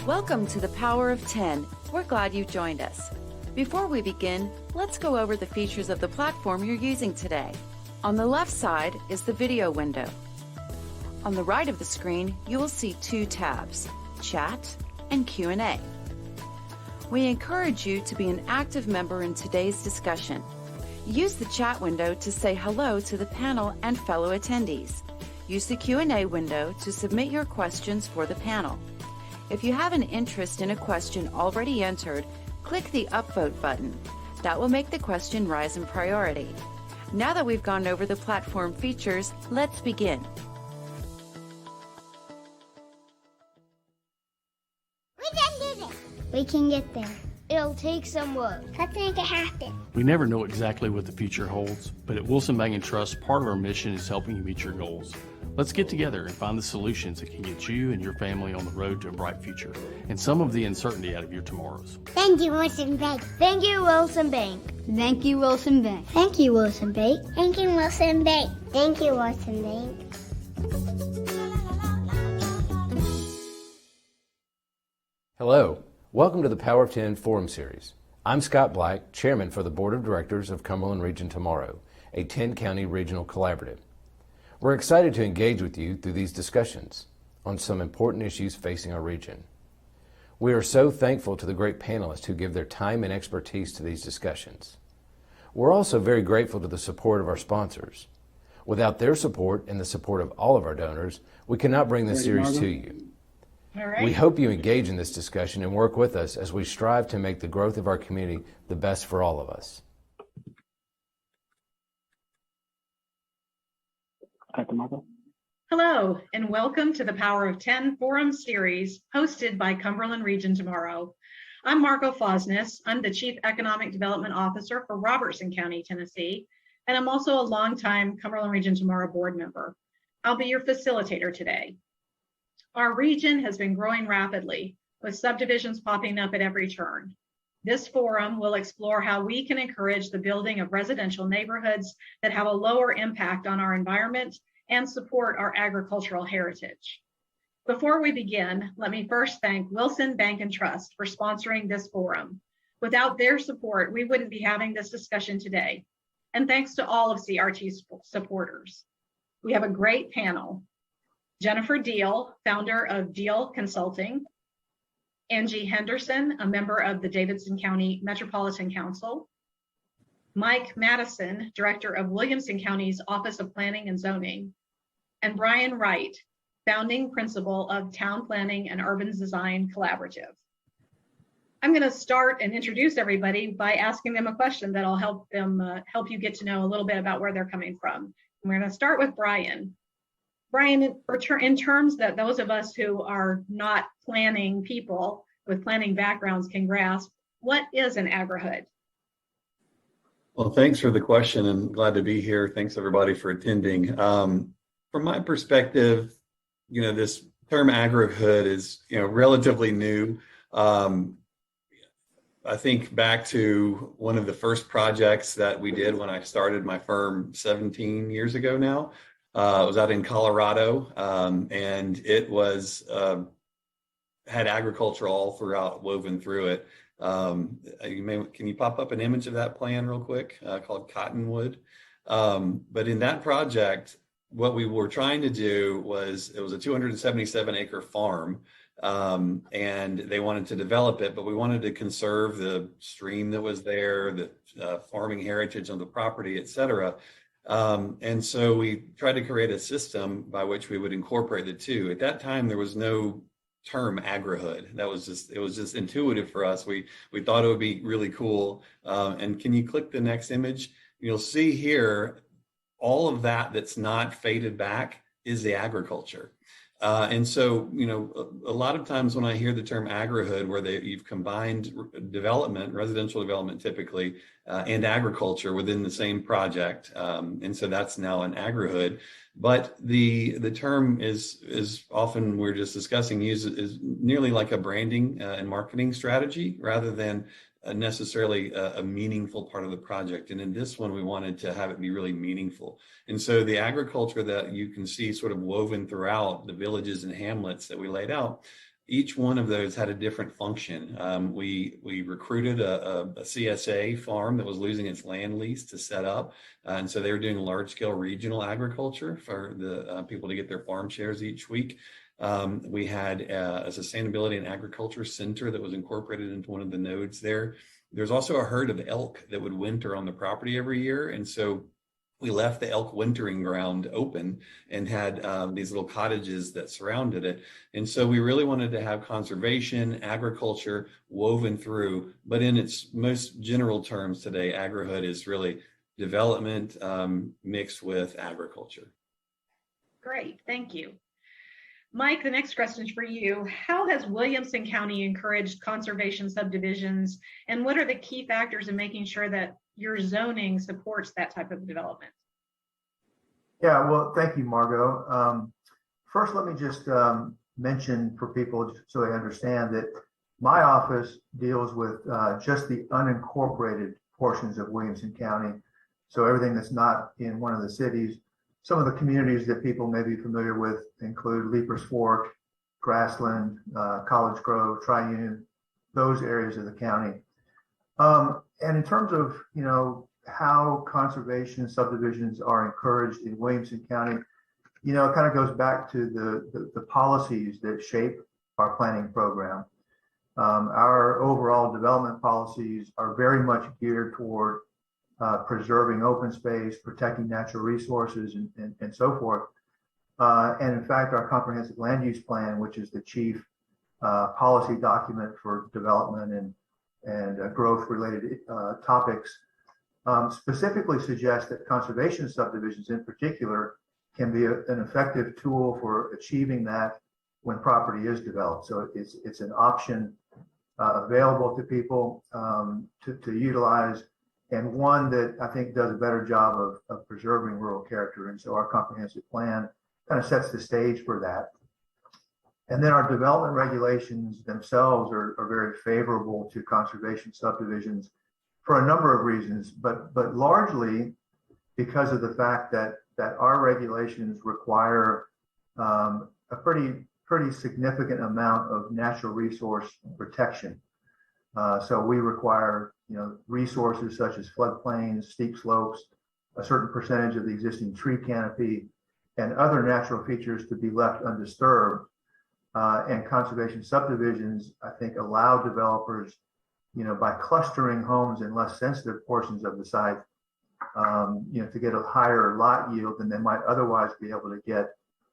Welcome to the Power of 10. We're glad you joined us. Before we begin, let's go over the features of the platform you're using today. On the left side is the video window. On the right of the screen, you will see two tabs, Chat and Q&A. We encourage you to be an active member in today's discussion. Use the chat window to say hello to the panel and fellow attendees. Use the Q&A window to submit your questions for the panel. If you have an interest in a question already entered, click the Upvote button. That will make the question rise in priority. Now that we've gone over the platform features, let's begin. We can do this. We can get there. It'll take some work. Let's make it happen. We never know exactly what the future holds, but at Wilson Bank & Trust, part of our mission is helping you meet your goals. Let's get together and find the solutions that can get you and your family on the road to a bright future and some of the uncertainty out of your tomorrows. Thank you, Wilson Bank. Thank you, Wilson Bank. Thank you, Wilson Bank. Thank you, Wilson Bank. Thank you, Wilson Bank. Thank you, Wilson Bank. Hello. Welcome to the Power of 10 Forum Series. I'm Scott Black, Chairman for the Board of Directors of Cumberland Region Tomorrow, a 10-county regional collaborative. We're excited to engage with you through these discussions on some important issues facing our region. We are so thankful to the great panelists who give their time and expertise to these discussions. We're also very grateful to the support of our sponsors. Without their support and the support of all of our donors, we cannot bring this series to you. All right. We hope you engage in this discussion and work with us as we strive to make the growth of our community the best for all of us. Margot. Hello, and welcome to the Power of 10 Forum Series hosted by Cumberland Region Tomorrow. I'm Margot Fosnes. I'm the Chief Economic Development Officer for Robertson County, Tennessee, and I'm also a longtime Cumberland Region Tomorrow board member. I'll be your facilitator today. Our region has been growing rapidly, with subdivisions popping up at every turn. This forum will explore how we can encourage the building of residential neighborhoods that have a lower impact on our environment and support our agricultural heritage. Before we begin, let me first thank Wilson Bank & Trust for sponsoring this forum. Without their support, we wouldn't be having this discussion today. And thanks to all of CRT's supporters. We have a great panel. Jennifer Deal, founder of Deal Consulting, Angie Henderson, a member of the Davidson County Metropolitan Council, Mike Matteson, director of Williamson County's Office of Planning and Zoning, and Brian Wright, founding principal of Town Planning and Urban Design Collaborative. I'm going to start and introduce everybody by asking them a question that'll help you get to know a little bit about where they're coming from. And we're going to start with Brian. Brian, in terms that those of us who are not planning people with planning backgrounds can grasp, what is an Agrihood? Well, thanks for the question and glad to be here. Thanks everybody for attending. From my perspective, this term Agrihood is, relatively new. I think back to one of the first projects that we did when I started my firm 17 years ago now. It was out in Colorado, and it was had agriculture all throughout, woven through it. Can you pop up an image of that plan real quick, called Cottonwood? But in that project, what we were trying to do was, it was a 277-acre farm, and they wanted to develop it, but we wanted to conserve the stream that was there, the farming heritage on the property, et cetera. And so we tried to create a system by which we would incorporate the two. At that time, there was no term Agrihood. It was just intuitive for us. We thought it would be really cool. And can you click the next image? You'll see here, all of that's not faded back is the agriculture. And so, a lot of times when I hear the term Agrihood, where you've combined development, residential development typically, and agriculture within the same project, and so that's now an Agrihood. But the term is often, we're just discussing, is nearly like a branding and marketing strategy rather than necessarily a meaningful part of the project. And in this one, we wanted to have it be really meaningful. And so the agriculture that you can see sort of woven throughout the villages and hamlets that we laid out each one of those had a different function. We recruited a CSA farm that was losing its land lease to set up. And so they were doing large scale regional agriculture for the people to get their farm shares each week. We had a sustainability and agriculture center that was incorporated into one of the nodes there. There's also a herd of elk that would winter on the property every year. And so we left the elk wintering ground open and had these little cottages that surrounded it. And so we really wanted to have conservation, agriculture woven through, but in its most general terms today, Agrihood is really development mixed with agriculture. Great, thank you. Mike, the next question is for you. How has Williamson County encouraged conservation subdivisions, and what are the key factors in making sure that your zoning supports that type of development? Yeah, well, thank you, Margot. First, let me just mention for people so they understand that my office deals with just the unincorporated portions of Williamson County. So everything that's not in one of the cities. Some of the communities that people may be familiar with include Leapers Fork, Grassland, College Grove, Triune, those areas of the county. And in terms of, how conservation subdivisions are encouraged in Williamson County, it kind of goes back to the policies that shape our planning program. Our overall development policies are very much geared toward preserving open space, protecting natural resources, and so forth. And in fact, our comprehensive land use plan, which is the chief policy document for development and growth-related topics, specifically suggests that conservation subdivisions in particular can be an effective tool for achieving that when property is developed. So it's an option available to people to utilize, and one that I think does a better job of preserving rural character. And so our comprehensive plan kind of sets the stage for that. And then our development regulations themselves are very favorable to conservation subdivisions for a number of reasons, but largely because of the fact that our regulations require a pretty significant amount of natural resource protection. So we require resources such as floodplains, steep slopes, a certain percentage of the existing tree canopy, and other natural features to be left undisturbed. And conservation subdivisions, I think, allow developers, by clustering homes in less sensitive portions of the site, to get a higher lot yield than they might otherwise be able to get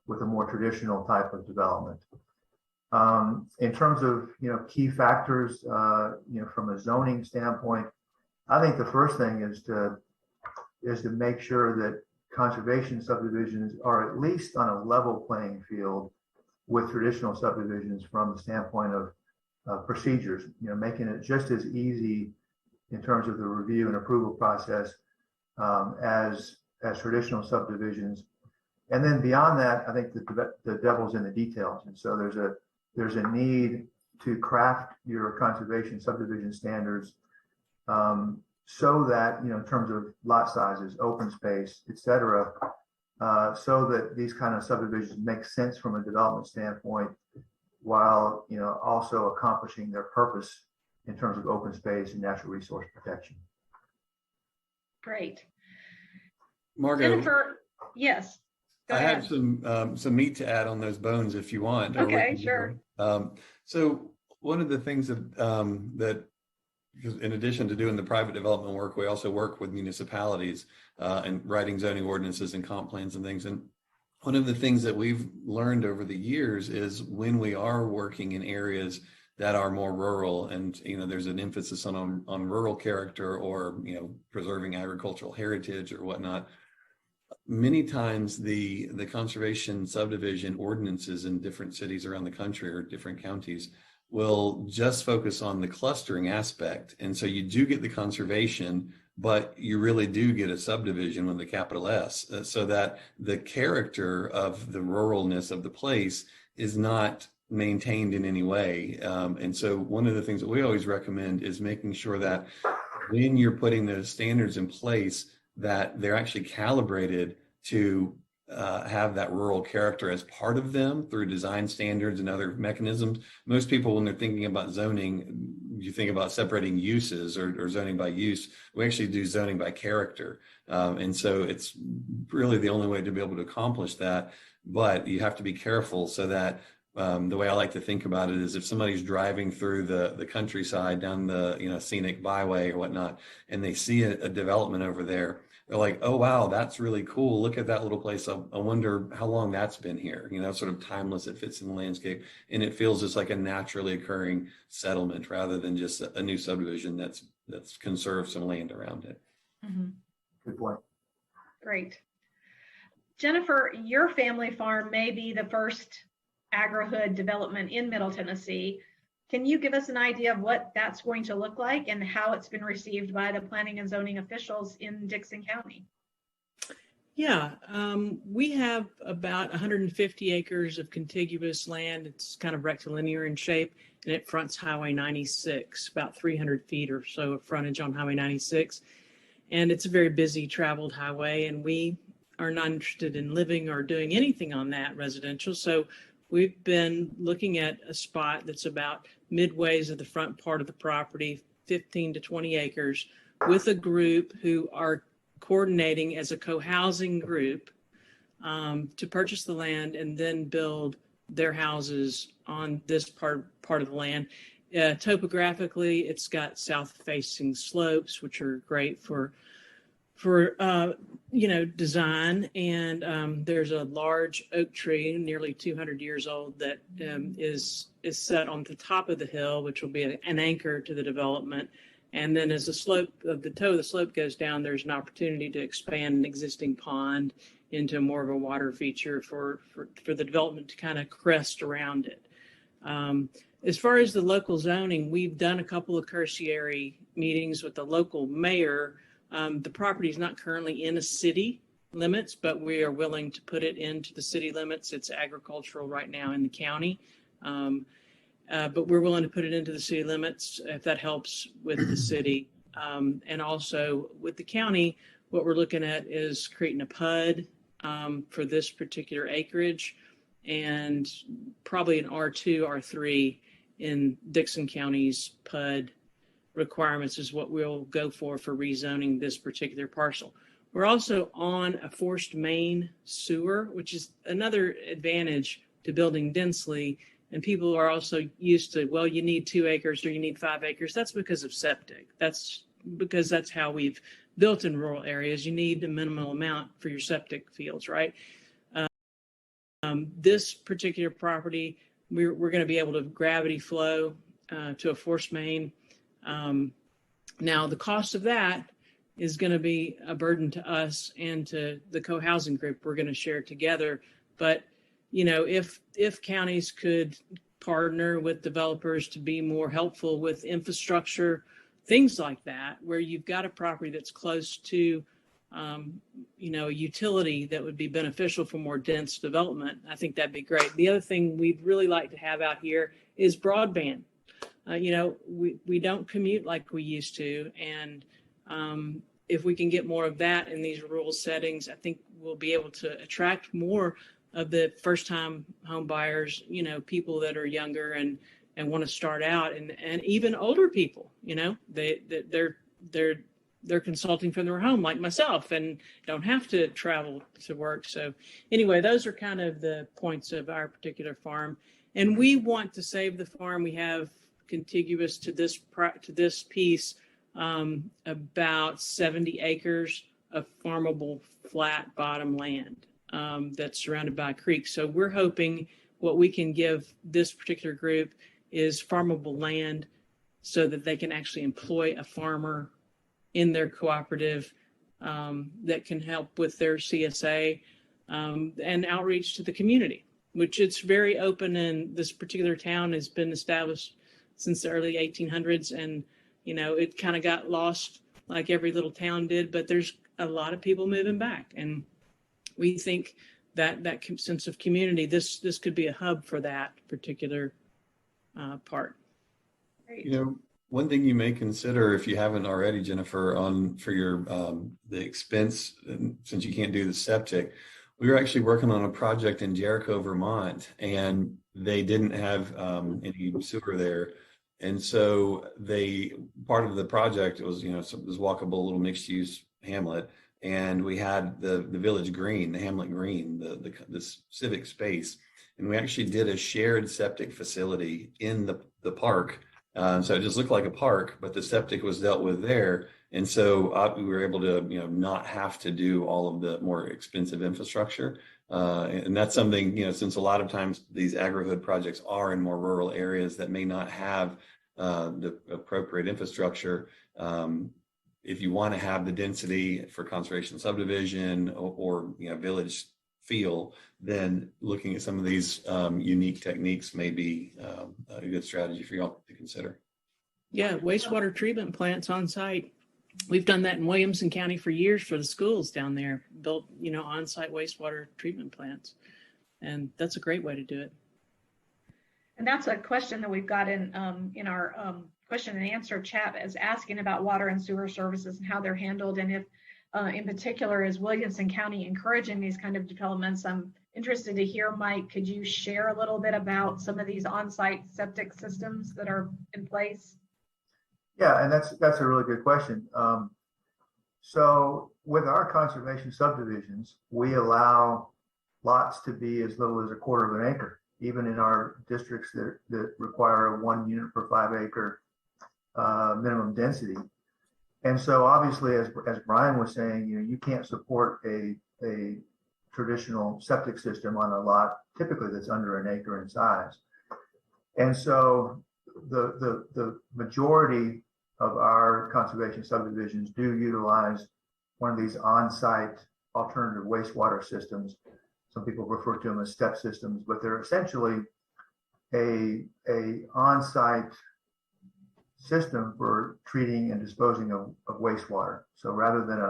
with a more traditional type of development. In terms of key factors, from a zoning standpoint, I think the first thing is to make sure that conservation subdivisions are at least on a level playing field with traditional subdivisions from the standpoint of procedures. Making it just as easy in terms of the review and approval process as traditional subdivisions. And then beyond that, I think the devil's in the details, and so there's a need to craft your conservation subdivision standards so that, in terms of lot sizes, open space, et cetera, so that these kind of subdivisions make sense from a development standpoint, while, also accomplishing their purpose in terms of open space and natural resource protection. Great. Margot, Jennifer, yes. Go I ahead. have some meat to add on those bones if you want. Okay, sure. So one of the things that in addition to doing the private development work, we also work with municipalities and writing zoning ordinances and comp plans and things. And one of the things that we've learned over the years is when we are working in areas that are more rural, and there's an emphasis on rural character, or preserving agricultural heritage or whatnot. Many times the conservation subdivision ordinances in different cities around the country or different counties will just focus on the clustering aspect. And so you do get the conservation, but you really do get a subdivision with a capital S, so that the character of the ruralness of the place is not maintained in any way. And so one of the things that we always recommend is making sure that when you're putting those standards in place, that they're actually calibrated to have that rural character as part of them through design standards and other mechanisms. Most people, when they're thinking about zoning, you think about separating uses or zoning by use. We actually do zoning by character. And so it's really the only way to be able to accomplish that. But you have to be careful so that the way I like to think about it is if somebody's driving through the countryside down the scenic byway or whatnot, and they see a development over there, they're like, oh, wow, that's really cool. Look at that little place. I wonder how long that's been here, sort of timeless. It fits in the landscape. And it feels just like a naturally occurring settlement rather than just a new subdivision that's conserved some land around it. Mm-hmm. Good point. Great. Jennifer, your family farm may be the first Agrihood development in Middle Tennessee. Can you give us an idea of what that's going to look like and how it's been received by the planning and zoning officials in Dickson County? Yeah, we have about 150 acres of contiguous land. It's kind of rectilinear in shape, and it fronts Highway 96, about 300 feet or so of frontage on Highway 96. And it's a very busy traveled highway, and we are not interested in living or doing anything on that residential. So we've been looking at a spot that's about midways of the front part of the property, 15 to 20 acres, with a group who are coordinating as a co-housing group to purchase the land and then build their houses on this part of the land. Topographically, it's got south-facing slopes, which are great for design, and there's a large oak tree, nearly 200 years old, that is set on the top of the hill, which will be an anchor to the development. And then as the slope of the toe of the slope goes down, there's an opportunity to expand an existing pond into more of a water feature for the development to kind of crest around it. As far as the local zoning, we've done a couple of cursory meetings with the local mayor. The property is not currently in a city limits, but we are willing to put it into the city limits. It's agricultural right now in the county, but we're willing to put it into the city limits if that helps with the city. And also with the county, what we're looking at is creating a PUD for this particular acreage, and probably an R2, R3 in Dickson County's PUD requirements is what we'll go for rezoning this particular parcel. We're also on a forced main sewer, which is another advantage to building densely. And people are also used to, well, you need 2 acres or you need 5 acres. That's because of septic. That's because that's how we've built in rural areas. You need a minimal amount for your septic fields, right? This particular property, we're going to be able to gravity flow to a forced main. Now, the cost of that is going to be a burden to us and to the co-housing group. We're going to share it together. But, if counties could partner with developers to be more helpful with infrastructure, things like that, where you've got a property that's close to, a utility that would be beneficial for more dense development, I think that'd be great. The other thing we'd really like to have out here is broadband. We don't commute like we used to. And if we can get more of that in these rural settings, I think we'll be able to attract more of the first-time home buyers, people that are younger and want to start out, and even older people, they're consulting from their home like myself and don't have to travel to work. So anyway, those are kind of the points of our particular farm. And we want to save the farm. We have contiguous to this piece about 70 acres of farmable flat bottom land that's surrounded by a creek. So we're hoping what we can give this particular group is farmable land so that they can actually employ a farmer in their cooperative that can help with their CSA and outreach to the community, which it's very open. And this particular town has been established since the early 1800s. And, it kind of got lost like every little town did, but there's a lot of people moving back. And we think that sense of community, this could be a hub for that particular part. Great. One thing you may consider, if you haven't already, Jennifer, for your the expense, since you can't do the septic, We were actually working on a project in Jericho, Vermont, and they didn't have any sewer there. And so part of the project was, this walkable little mixed use hamlet. And we had the village green, the hamlet green, this civic space. And we actually did a shared septic facility in the park. So it just looked like a park, but the septic was dealt with there. And so we were able to, not have to do all of the more expensive infrastructure. And that's something, since a lot of times these Agrihood projects are in more rural areas that may not have the appropriate infrastructure. If you want to have the density for conservation subdivision or village feel, then looking at some of these unique techniques may be a good strategy for y'all to consider. Yeah, wastewater treatment plants on site. We've done that in Williamson County for years for the schools down there, built, on-site wastewater treatment plants. And that's a great way to do it. And that's a question that we've got in our question and answer chat, is asking about water and sewer services and how they're handled. And if in particular, is Williamson County encouraging these kind of developments? I'm interested to hear, Mike, could you share a little bit about some of these on-site septic systems that are in place? Yeah, and that's a really good question. So with our conservation subdivisions, we allow lots to be as little as 1/4 of an acre, even in our districts that require a 1 unit per 5 acre minimum density. And so obviously, as Brian was saying, you can't support a traditional septic system on a lot typically that's under an acre in size. And so the majority of our conservation subdivisions do utilize one of these on-site alternative wastewater systems. Some people refer to them as step systems, but they're essentially a on-site system for treating and disposing of wastewater. So rather than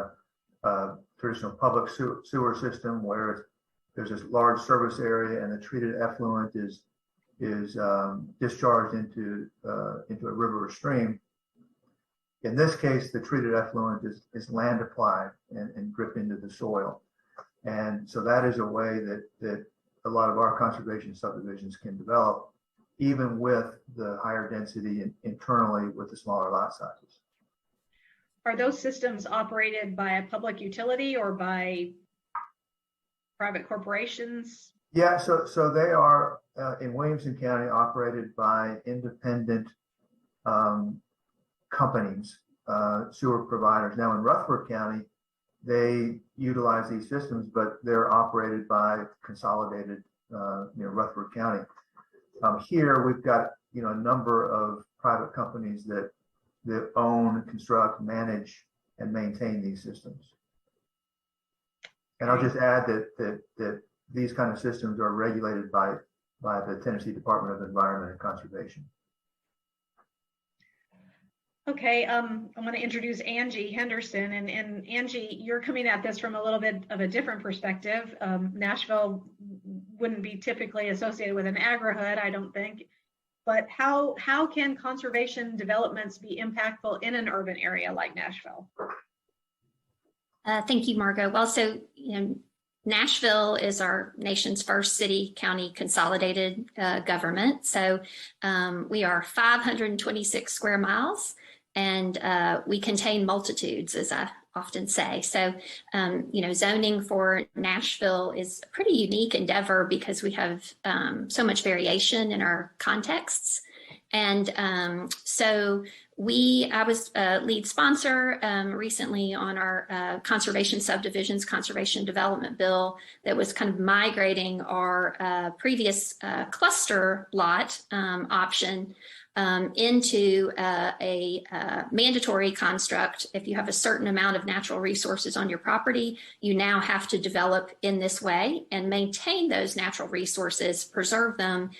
a traditional public sewer system where there's this large service area and the treated effluent is discharged into a river or stream, in this case, the treated effluent is land applied and dripped into the soil. And so that is a way that a lot of our conservation subdivisions can develop, even with the higher density internally with the smaller lot sizes. Are those systems operated by a public utility or by private corporations? Yeah, so they are in Williamson County operated by independent companies, sewer providers. Now in Rutherford County, they utilize these systems, but they're operated by consolidated, Rutherford County. Here we've got, a number of private companies that own, construct, manage, and maintain these systems. And I'll just add that these kind of systems are regulated by the Tennessee Department of Environment and Conservation. Okay, I'm going to introduce Angie Henderson, and Angie, you're coming at this from a little bit of a different perspective. Nashville wouldn't be typically associated with an agrihood, I don't think, but how can conservation developments be impactful in an urban area like Nashville? Thank you, Margot. Well, so Nashville is our nation's first city-county consolidated government. So we are 526 square miles. And we contain multitudes, as I often say. So, zoning for Nashville is a pretty unique endeavor because we have so much variation in our contexts. And I was a lead sponsor recently on our conservation subdivisions, conservation development bill that was kind of migrating our previous cluster lot option into a mandatory construct. If you have a certain amount of natural resources on your property, you now have to develop in this way and maintain those natural resources, preserve them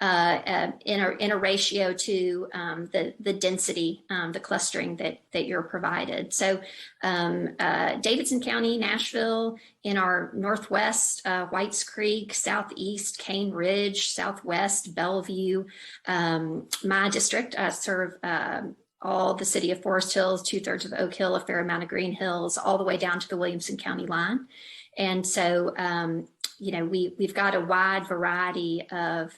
in a ratio to the density, the clustering that you're provided. So Davidson County, Nashville, in our northwest, Whites Creek, southeast, Cane Ridge, southwest, Bellevue. My district, I serve all the city of Forest Hills, 2/3 of Oak Hill, a fair amount of Green Hills, all the way down to the Williamson County line. And so, we've got a wide variety of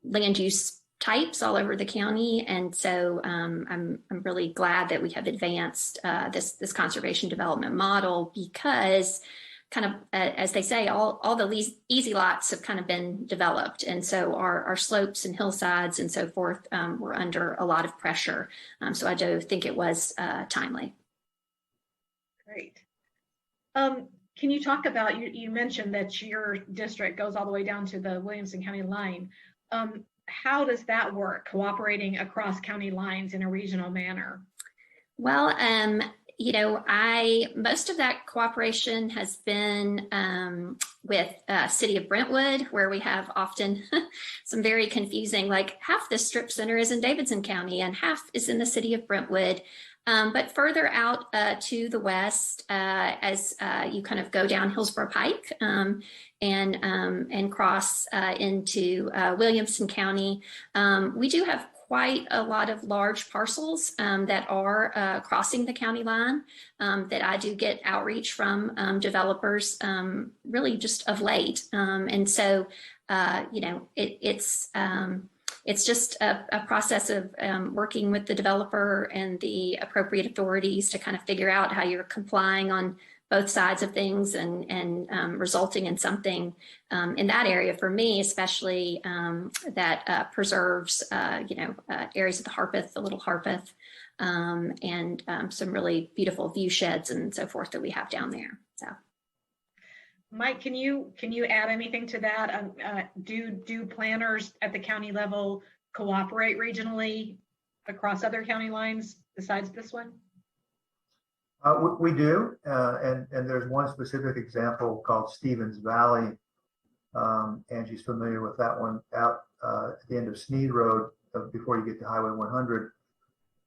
land use types all over the county. And so I'm really glad that we have advanced this conservation development model, because kind of, as they say, all the easy lots have kind of been developed. And so our slopes and hillsides and so forth were under a lot of pressure. So I do think it was timely. Great. Can you talk about, you mentioned that your district goes all the way down to the Williamson County line. How does that work, cooperating across county lines in a regional manner? Well, most of that cooperation has been with City of Brentwood, where we have often some very confusing, like half the strip center is in Davidson County and half is in the City of Brentwood. But further out to the west, as you kind of go down Hillsborough Pike and cross into Williamson County, we do have quite a lot of large parcels that are crossing the county line that I do get outreach from developers really just of late. And so, it's just a process of working with the developer and the appropriate authorities to kind of figure out how you're complying on both sides of things and resulting in something in that area for me, especially that preserves, areas of the Harpeth, the Little Harpeth, and some really beautiful view sheds and so forth that we have down there. So. Mike, can you add anything to that? Do planners at the county level cooperate regionally across other county lines besides this one? We do, and there's one specific example called Stevens Valley. Angie's familiar with that one, out at the end of Sneed Road before you get to Highway 100.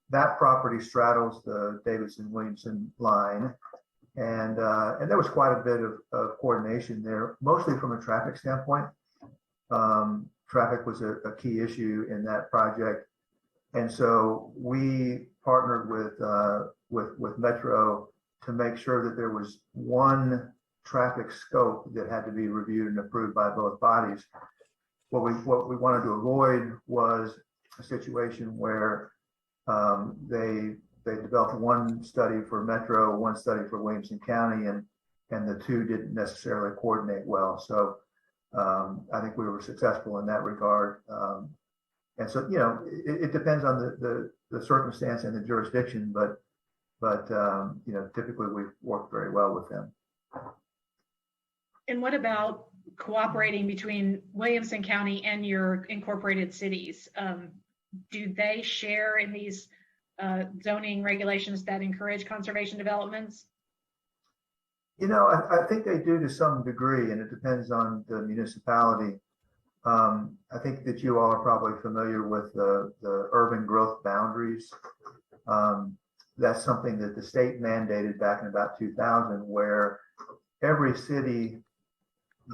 That property straddles the Davidson-Williamson line. And there was quite a bit of coordination there, mostly from a traffic standpoint. Traffic was a key issue in that project. And so we partnered with Metro to make sure that there was one traffic scope that had to be reviewed and approved by both bodies. What we wanted to avoid was a situation where they developed one study for Metro, one study for Williamson County, and the two didn't necessarily coordinate well. So I think we were successful in that regard. And so, it depends on the circumstance and the jurisdiction, but typically we've worked very well with them. And what about cooperating between Williamson County and your incorporated cities? Do they share in these zoning regulations that encourage conservation developments? I think they do to some degree, and it depends on the municipality. I think that you all are probably familiar with the urban growth boundaries. That's something that the state mandated back in about 2000, where every city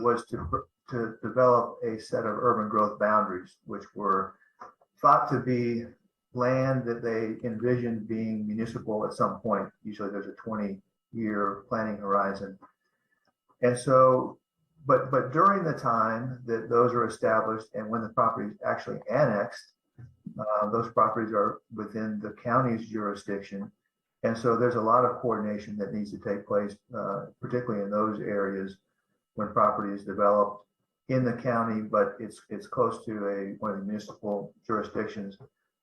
was to develop a set of urban growth boundaries, which were thought to be land that they envisioned being municipal at some point. Usually there's a 20-year planning horizon. And so, but during the time that those are established and when the property is actually annexed, those properties are within the county's jurisdiction. And so there's a lot of coordination that needs to take place, particularly in those areas when property is developed in the county, but it's close to one of the municipal jurisdictions,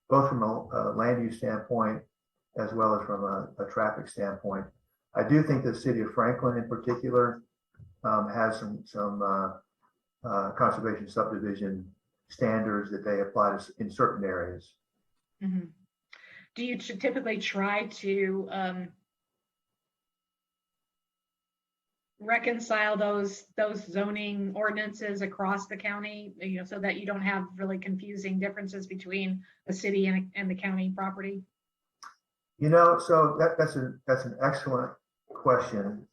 both from a land use standpoint as well as from a traffic standpoint. I do think the city of Franklin in particular has some conservation subdivision standards that they apply to in certain areas. Mm-hmm. Do you typically try to reconcile those zoning ordinances across the county, so that you don't have really confusing differences between the city and the county property? So that's an excellent question.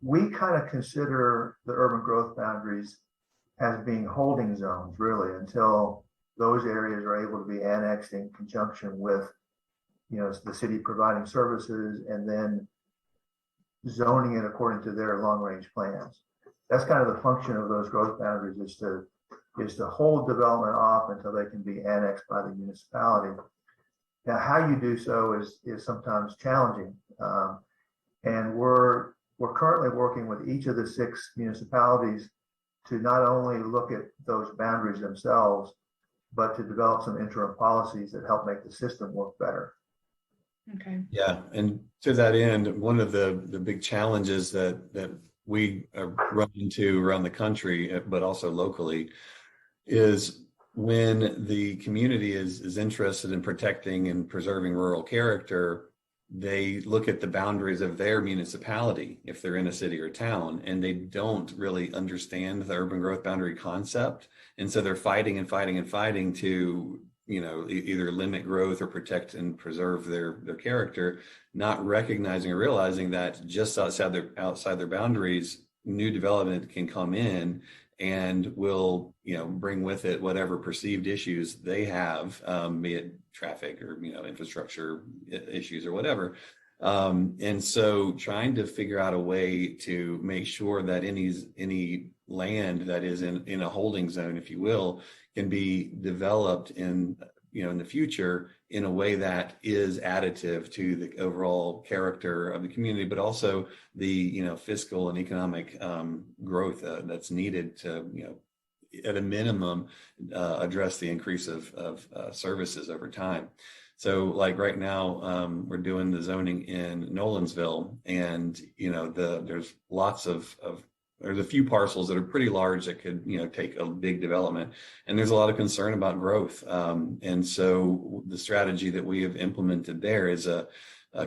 We kind of consider the urban growth boundaries as being holding zones, really, until those areas are able to be annexed in conjunction with, the city providing services, and then zoning it according to their long-range plans. That's kind of the function of those growth boundaries, is to hold development off until they can be annexed by the municipality. Now, how you do so is sometimes challenging, and we're currently working with each of the 6 municipalities to not only look at those boundaries themselves, but to develop some interim policies that help make the system work better. Okay. Yeah, and to that end, one of the big challenges that we run into around the country, but also locally, is when the community is interested in protecting and preserving rural character, they look at the boundaries of their municipality if they're in a city or town, and they don't really understand the urban growth boundary concept. And so they're fighting to, either limit growth or protect and preserve their character, not recognizing or realizing that just outside their boundaries, new development can come in and will, bring with it whatever perceived issues they have, be it traffic or, infrastructure issues or whatever. And so trying to figure out a way to make sure that any land that is in a holding zone, if you will, can be developed in the future in a way that is additive to the overall character of the community, but also the fiscal and economic growth that's needed to at a minimum address the increase of services over time. So like right now, we're doing the zoning in Nolensville, and there's lots of there's a few parcels that are pretty large that could take a big development, and there's a lot of concern about growth. And so the strategy that we have implemented there is a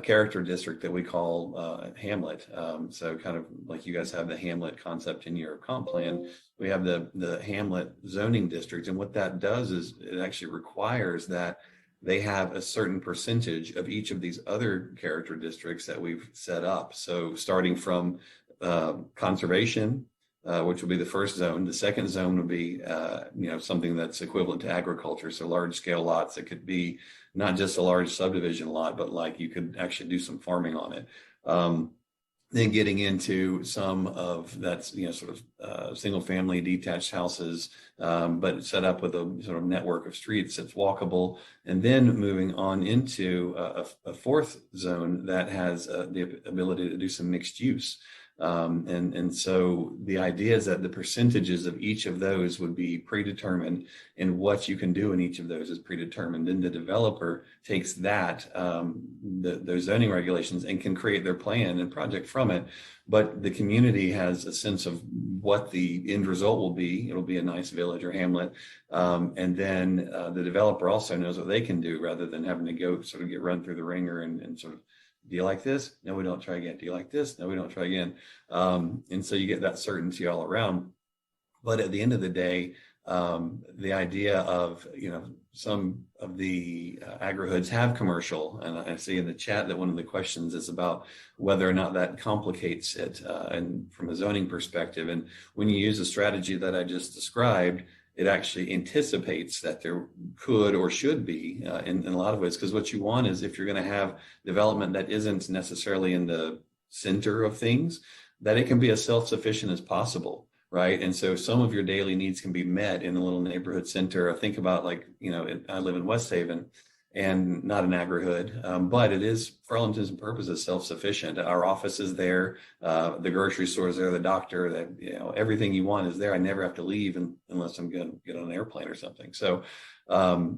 character district that we call Hamlet. So kind of like you guys have the Hamlet concept in your comp plan, we have the Hamlet zoning district, and what that does is it actually requires that they have a certain percentage of each of these other character districts that we've set up. So starting from conservation, which will be the first zone. The second zone will be, something that's equivalent to agriculture. So large scale lots that could be not just a large subdivision lot, but like you could actually do some farming on it. Then getting into some of that's, single family detached houses, but set up with a sort of network of streets that's walkable. And then moving on into a fourth zone that has the ability to do some mixed use. And so the idea is that the percentages of each of those would be predetermined, and what you can do in each of those is predetermined. Then the developer takes that, those zoning regulations, and can create their plan and project from it. But the community has a sense of what the end result will be. It'll be a nice village or hamlet. And then the developer also knows what they can do, rather than having to go sort of get run through the ringer and sort of, do you like this? No, we don't. Try again. Do you like this? No, we don't. Try again. And so you get that certainty all around. But at the end of the day, the idea of, some of the Agrihoods have commercial, and I see in the chat that one of the questions is about whether or not that complicates it, and from a zoning perspective. And when you use a strategy that I just described, it actually anticipates that there could or should be in a lot of ways, because what you want is, if you're going to have development that isn't necessarily in the center of things, that it can be as self-sufficient as possible, right? And so some of your daily needs can be met in a little neighborhood center. I think about I live in West Haven, and not an Agrihood, but it is, for all intents and purposes, self-sufficient. Our office is there, the grocery store is there, the doctor, everything you want is there. I never have to leave unless I'm going to get on an airplane or something. So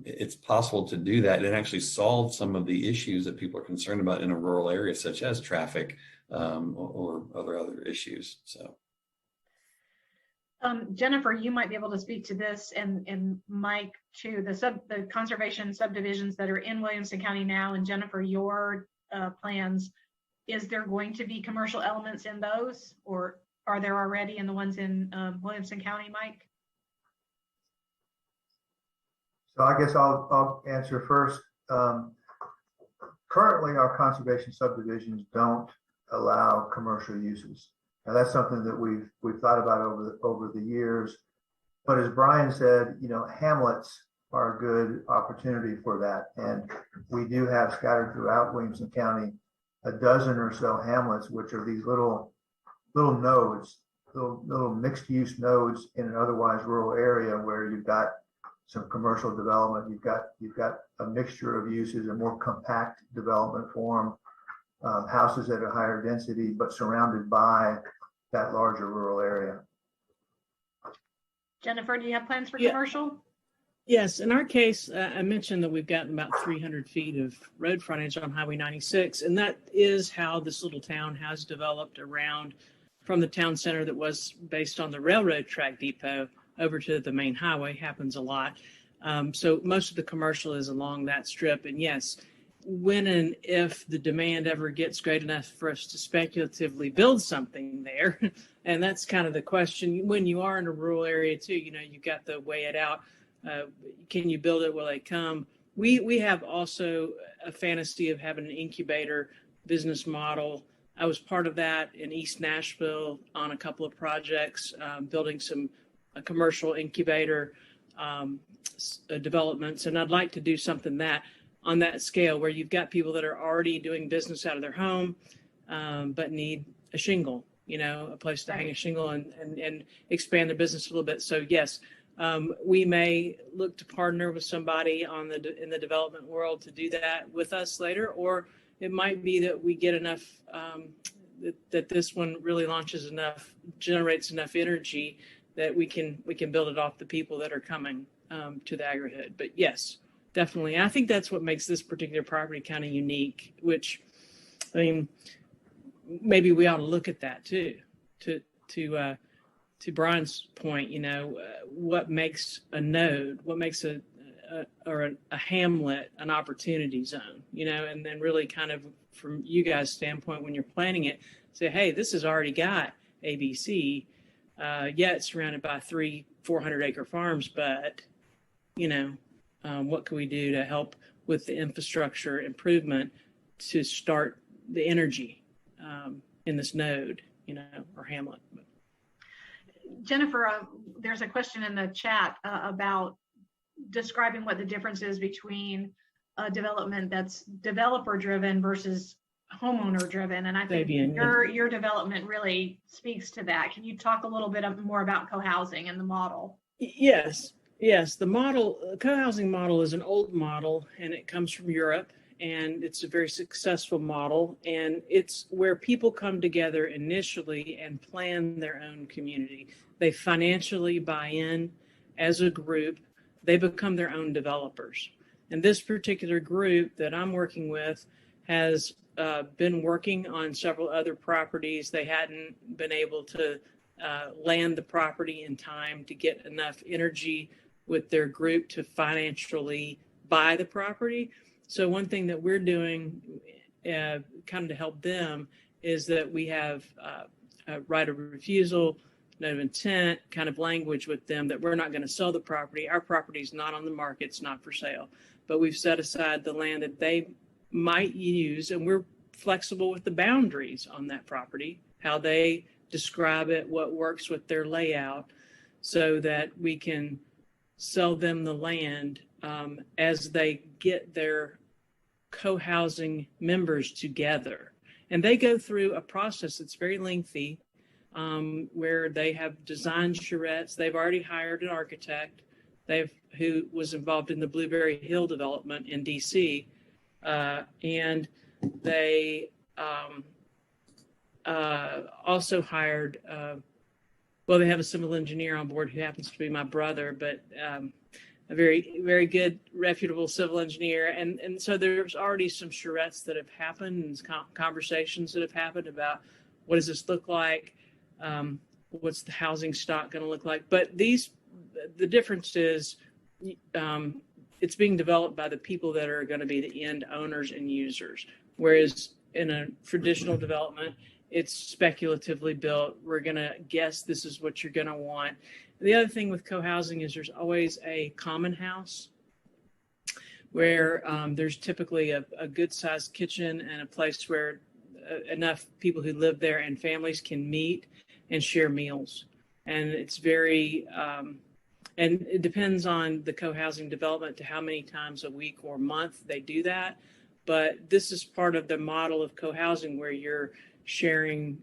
it's possible to do that, and actually solve some of the issues that people are concerned about in a rural area, such as traffic or other issues. So. Jennifer, you might be able to speak to this, and Mike too, the conservation subdivisions that are in Williamson County now. And Jennifer, your plans, is there going to be commercial elements in those, or are there already in the ones in Williamson County, Mike? So I guess I'll answer first. Currently, our conservation subdivisions don't allow commercial uses. Now, that's something that we've thought about over the years. But as Brian said, hamlets are a good opportunity for that. And we do have scattered throughout Williamson County a dozen or so hamlets, which are these little nodes, little mixed use nodes in an otherwise rural area where you've got some commercial development, you've got a mixture of uses, a more compact development form, houses at a higher density, but surrounded by that larger rural area. Jennifer, do you have plans for Yeah. commercial? Yes, in our case, I mentioned that we've gotten about 300 feet of road frontage on Highway 96, and that is how this little town has developed around from the town center that was based on the railroad track depot over to the main highway. Happens a lot. So most of the commercial is along that strip. And yes, when and if the demand ever gets great enough for us to speculatively build something there, and that's kind of the question when you are in a rural area too, you've got to weigh it out. Can you build it? Will they come? We have also a fantasy of having an incubator business model. I was part of that in East Nashville on a couple of projects, building a commercial incubator developments. And I'd like to do something on that scale where you've got people that are already doing business out of their home, but need a shingle, a place to hang a shingle and expand their business a little bit. So yes, we may look to partner with somebody in the development world to do that with us later, or it might be that we get enough, that this one really generates enough energy that we can build it off the people that are coming to the Agrihood. But yes, definitely. I think that's what makes this particular property kind of unique, which, I mean, maybe we ought to look at that too, to Brian's point, what makes a node, what makes a hamlet an opportunity zone, and then really kind of from you guys' standpoint, when you're planning it, say, hey, this has already got ABC, it's surrounded by 400 acre farms, but, what can we do to help with the infrastructure improvement to start the energy in this node, or hamlet. Jennifer, there's a question in the chat about describing what the difference is between a development that's developer driven versus homeowner driven. And I think your development really speaks to that. Can you talk a little bit more about co-housing and the model? Yes. The co-housing model is an old model, and it comes from Europe, and it's a very successful model, and it's where people come together initially and plan their own community. They financially buy in as a group. They become their own developers. And this particular group that I'm working with has been working on several other properties. They hadn't been able to land the property in time to get enough energy with their group to financially buy the property. So one thing that we're doing kind of to help them is that we have a right of refusal, note of intent kind of language with them that we're not going to sell the property. Our property is not on the market. It's not for sale. But we've set aside the land that they might use, and we're flexible with the boundaries on that property, how they describe it, what works with their layout, so that we can sell them the land as they get their co-housing members together. And they go through a process that's very lengthy, where they have designed charrettes. They've already hired an architect who was involved in the Blueberry Hill development in DC. And they also hired, they have a civil engineer on board who happens to be my brother, but a very, very good, reputable civil engineer. And so there's already some charrettes that have happened and conversations that have happened about what does this look like? What's the housing stock going to look like? But the difference is it's being developed by the people that are going to be the end owners and users. Whereas in a traditional development, it's speculatively built. We're going to guess this is what you're going to want. The other thing with co-housing is there's always a common house where there's typically a good sized kitchen and a place where enough people who live there and families can meet and share meals. And it's very, and it depends on the co-housing development to how many times a week or month they do that. But this is part of the model of co-housing where you're sharing,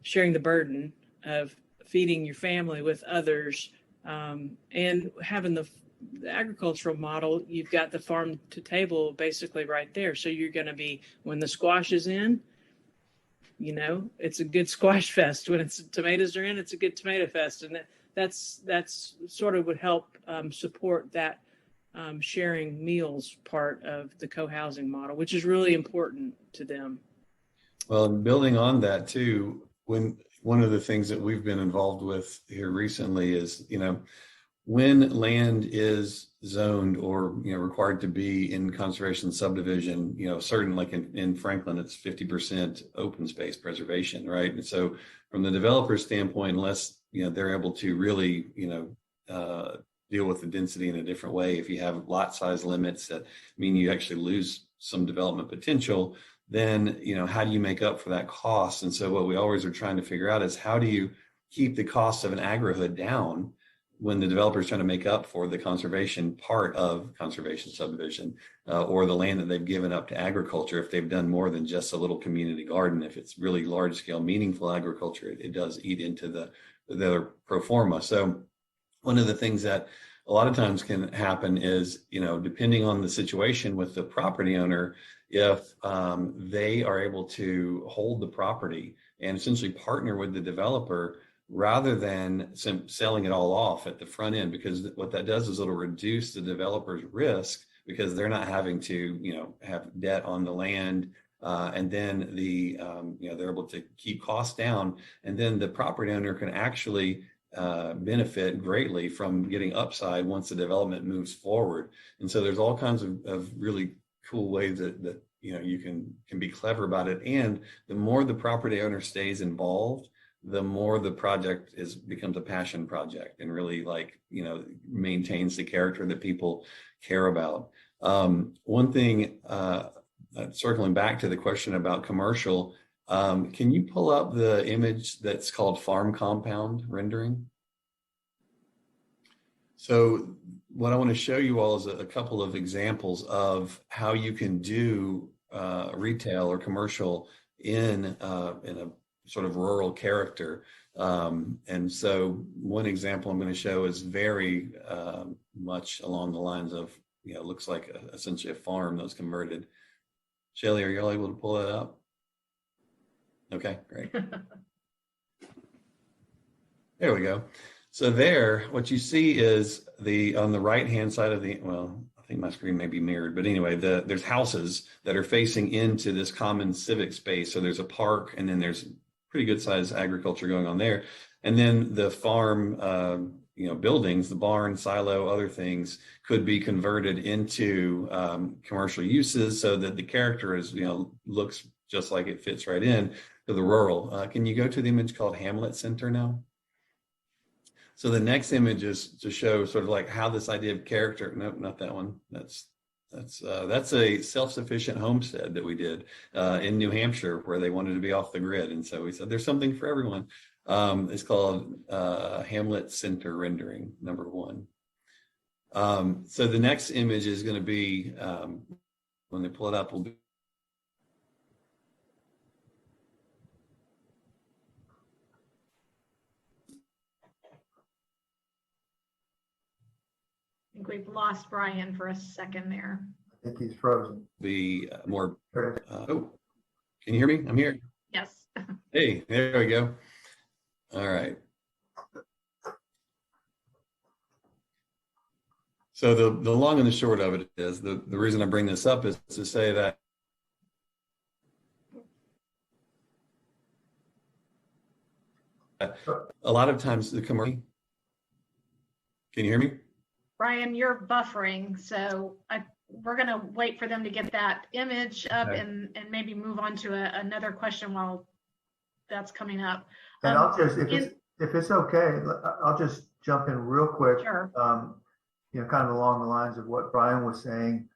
sharing the burden of feeding your family with others, and having the agricultural model. You've got the farm to table basically right there. So you're going to be, when the squash is in, it's a good squash fest. When tomatoes are in, it's a good tomato fest. And that's sort of would help support that sharing meals part of the co-housing model, which is really important to them. Well, and building on that too, one of the things that we've been involved with here recently is, when land is zoned or, required to be in conservation subdivision, certain, like in Franklin, it's 50% open space preservation, right? And so from the developer's standpoint, unless, they're able to really, deal with the density in a different way, if you have lot size limits that mean you actually lose some development potential, then, how do you make up for that cost? And so what we always are trying to figure out is, how do you keep the cost of an agrihood down when the developer is trying to make up for the conservation part of conservation subdivision, or the land that they've given up to agriculture, if they've done more than just a little community garden. If it's really large scale, meaningful agriculture, it does eat into the pro forma. So one of the things that a lot of times can happen is, depending on the situation with the property owner, if they are able to hold the property and essentially partner with the developer rather than selling it all off at the front end, because what that does is it'll reduce the developer's risk, because they're not having to, have debt on the land. And then they're able to keep costs down, and then the property owner can actually benefit greatly from getting upside once the development moves forward. And so there's all kinds of really cool ways that you can be clever about it. And the more the property owner stays involved, the more the project becomes a passion project and really maintains the character that people care about. One thing, circling back to the question about commercial, can you pull up the image that's called farm compound rendering? So what I want to show you all is a couple of examples of how you can do retail or commercial in a sort of rural character. And so one example I'm going to show is very much along the lines of, looks like essentially a farm that was converted. Shelly, are you all able to pull that up? Okay, great. There we go. So there, what you see is on the right-hand side of I think my screen may be mirrored, but anyway, there's houses that are facing into this common civic space. So there's a park, and then there's pretty good sized agriculture going on there. And then the farm, buildings, the barn, silo, other things could be converted into commercial uses, so that the character is, looks just like it fits right in to the rural. Can you go to the image called Hamlet Center now? So the next image is to show sort of like how this idea of character, nope, not that one. That's a self-sufficient homestead that we did in New Hampshire, where they wanted to be off the grid. And so we said, there's something for everyone. It's called Hamlet Center Rendering, number 1. So the next image is going to be, when they pull it up, will be I think we've lost Brian for a second there. I think he's frozen. Be more. Can you hear me? I'm here. Yes. Hey, there we go. All right. So the long and the short of it is, the reason I bring this up is to say that a lot of times the commercial. Can you hear me? Brian, you're buffering, so we're going to wait for them to get that image up, okay, and maybe move on to another question while that's coming up. And I'll just, if it's okay, I'll just jump in real quick. Sure. Kind of along the lines of what Brian was saying.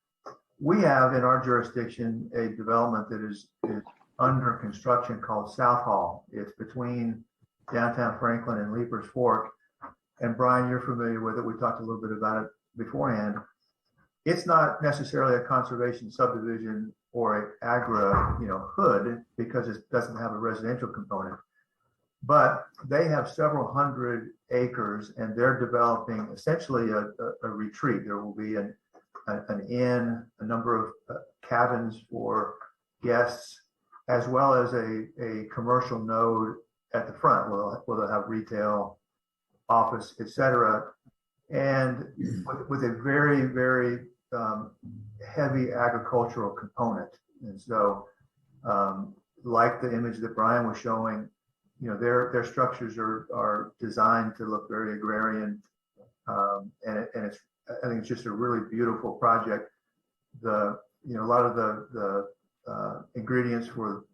We have in our jurisdiction a development that is under construction called South Hall. It's between downtown Franklin and Leapers Fork. And Brian, you're familiar with it. We talked a little bit about it beforehand. it's not necessarily a conservation subdivision or an hood because it doesn't have a residential component. But they have several hundred acres, and they're developing essentially a retreat. There will be an inn, a number of cabins for guests, as well as a commercial node at the front where they'll have retail, office, etc. And with a very, very heavy agricultural component. And so, like the image that Brian was showing, their structures are designed to look very agrarian, and it's, I think it's just a really beautiful project. A lot of the ingredients for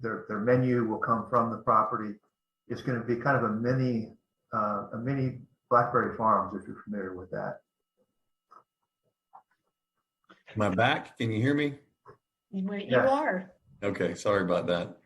their menu will come from the property. It's going to be kind of a mini Blackberry Farms, if you're familiar with that. Am I back? Can you hear me? You are. Okay, sorry about that.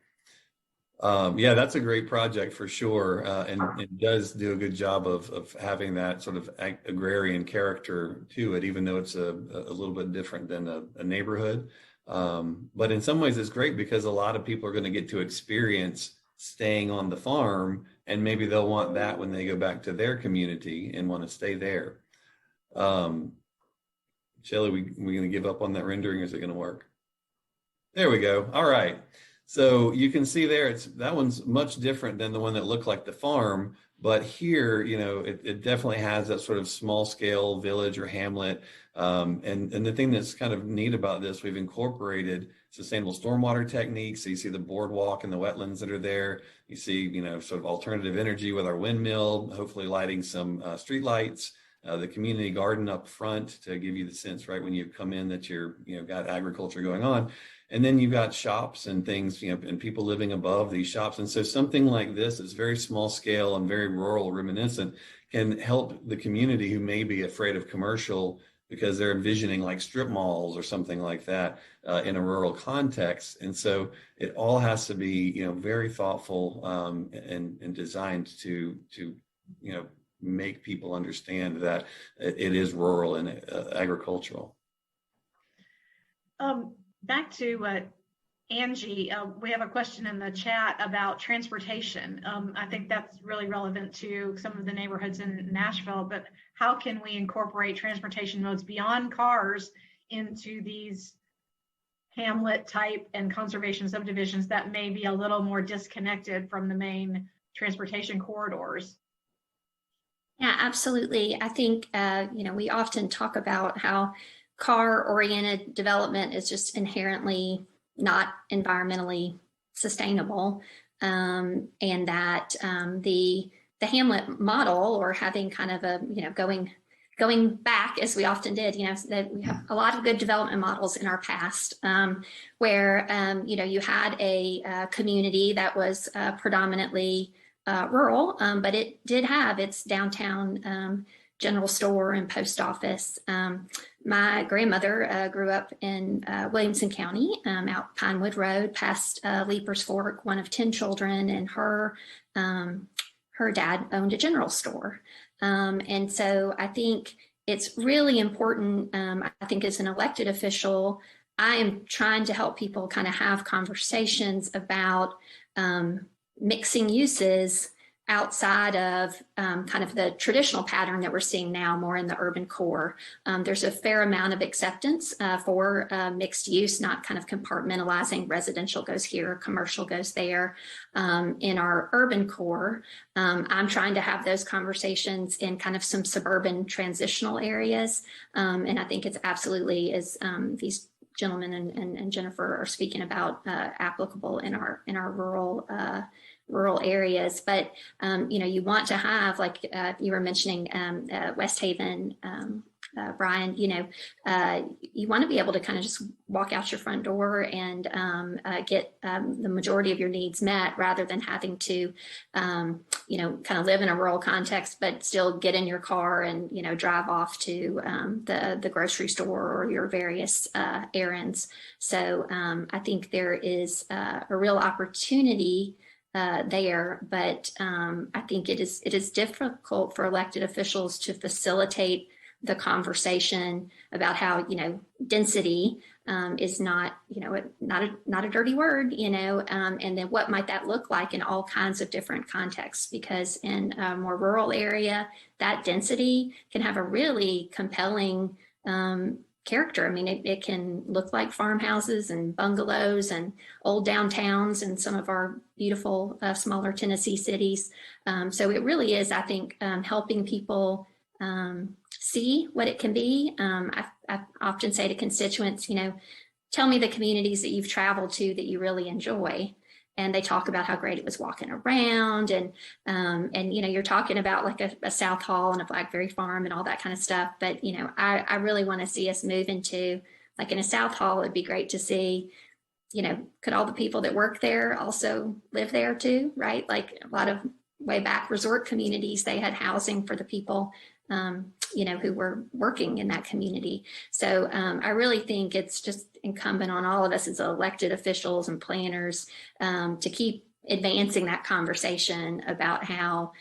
Yeah, that's a great project for sure, and it does do a good job of having that sort of agrarian character to it, even though it's a little bit different than a neighborhood. But in some ways, it's great because a lot of people are going to get to experience staying on the farm, and maybe they'll want that when they go back to their community and want to stay there. Shelley, we going to give up on that rendering, or is it going to work? There we go. All right. So you can see there, that one's much different than the one that looked like the farm, but here, it definitely has that sort of small scale village or hamlet. And the thing that's kind of neat about this, we've incorporated sustainable stormwater techniques. So you see the boardwalk and the wetlands that are there. You see, sort of alternative energy with our windmill, hopefully lighting some street lights. The community garden up front to give you the sense, right, when you come in that you're, got agriculture going on. And then you've got shops and things, and people living above these shops. And so something like this is very small scale and very rural reminiscent can help the community who may be afraid of commercial because they're envisioning like strip malls or something like that in a rural context. And so it all has to be, very thoughtful and designed to make people understand that it is rural and agricultural. Back to Angie, we have a question in the chat about transportation. I think that's really relevant to some of the neighborhoods in Nashville, but how can we incorporate transportation modes beyond cars into these hamlet type and conservation subdivisions that may be a little more disconnected from the main transportation corridors? Yeah, absolutely. I think, we often talk about how car-oriented development is just inherently not environmentally sustainable, and that the hamlet model, or having kind of a going back as we often did, that we have a lot of good development models in our past, where you had a community that was predominantly rural, but it did have its downtown general store and post office. My grandmother grew up in Williamson County, out Pinewood Road, past Leapers Fork, one of 10 children, and her dad owned a general store. And so I think it's really important. I think as an elected official, I am trying to help people kind of have conversations about mixing uses outside of kind of the traditional pattern that we're seeing now more in the urban core. There's a fair amount of acceptance for mixed use, not kind of compartmentalizing residential goes here, commercial goes there. In our urban core, I'm trying to have those conversations in kind of some suburban transitional areas. And I think it's absolutely, as these gentlemen and Jennifer are speaking about, applicable in our rural areas. But you want to have, like you were mentioning, West Haven, Brian, you want to be able to kind of just walk out your front door and get the majority of your needs met, rather than having to kind of live in a rural context but still get in your car and drive off to the grocery store or your various errands. So I think there is a real opportunity there, but I think it is difficult for elected officials to facilitate the conversation about how, density is not, not a dirty word, and then what might that look like in all kinds of different contexts, because in a more rural area, that density can have a really compelling character. I mean, it can look like farmhouses and bungalows and old downtowns in some of our beautiful smaller Tennessee cities. So it really is, I think, helping people see what it can be. I often say to constituents, tell me the communities that you've traveled to that you really enjoy. And they talk about how great it was walking around, and you're talking about like a South Hall and a Blackberry Farm and all that kind of stuff. But I really want to see us move into, like, in a South Hall, it'd be great to see, could all the people that work there also live there too, right? Like a lot of way back resort communities, they had housing for the people who were working in that community. So I really think it's just incumbent on all of us as elected officials and planners to keep advancing that conversation about how,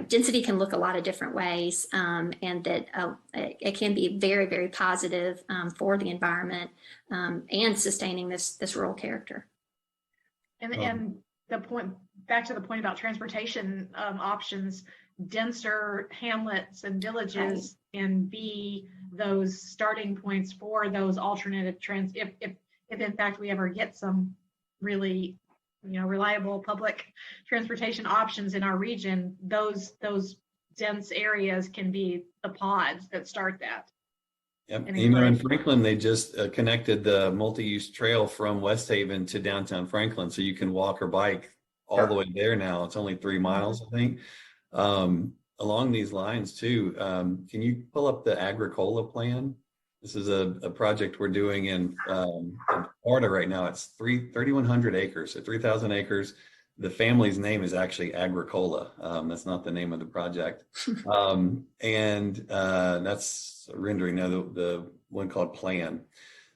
density can look a lot of different ways, and that it can be very, very positive for the environment and sustaining this rural character. And the point, back to the point about transportation options, denser hamlets and villages can be those starting points for those alternative if in fact we ever get some really reliable public transportation options in our region. Those dense areas can be the pods that start that. Yep. In Franklin, they just connected the multi-use trail from West Haven to downtown Franklin, so you can walk or bike all the way there now. It's only 3 miles, I think. Along these lines too, can you pull up the Agricola plan? This is a project we're doing in Florida right now. It's 3,100 acres, so 3,000 acres. The family's name is actually Agricola. That's not the name of the project. And that's a rendering of the one called Plan.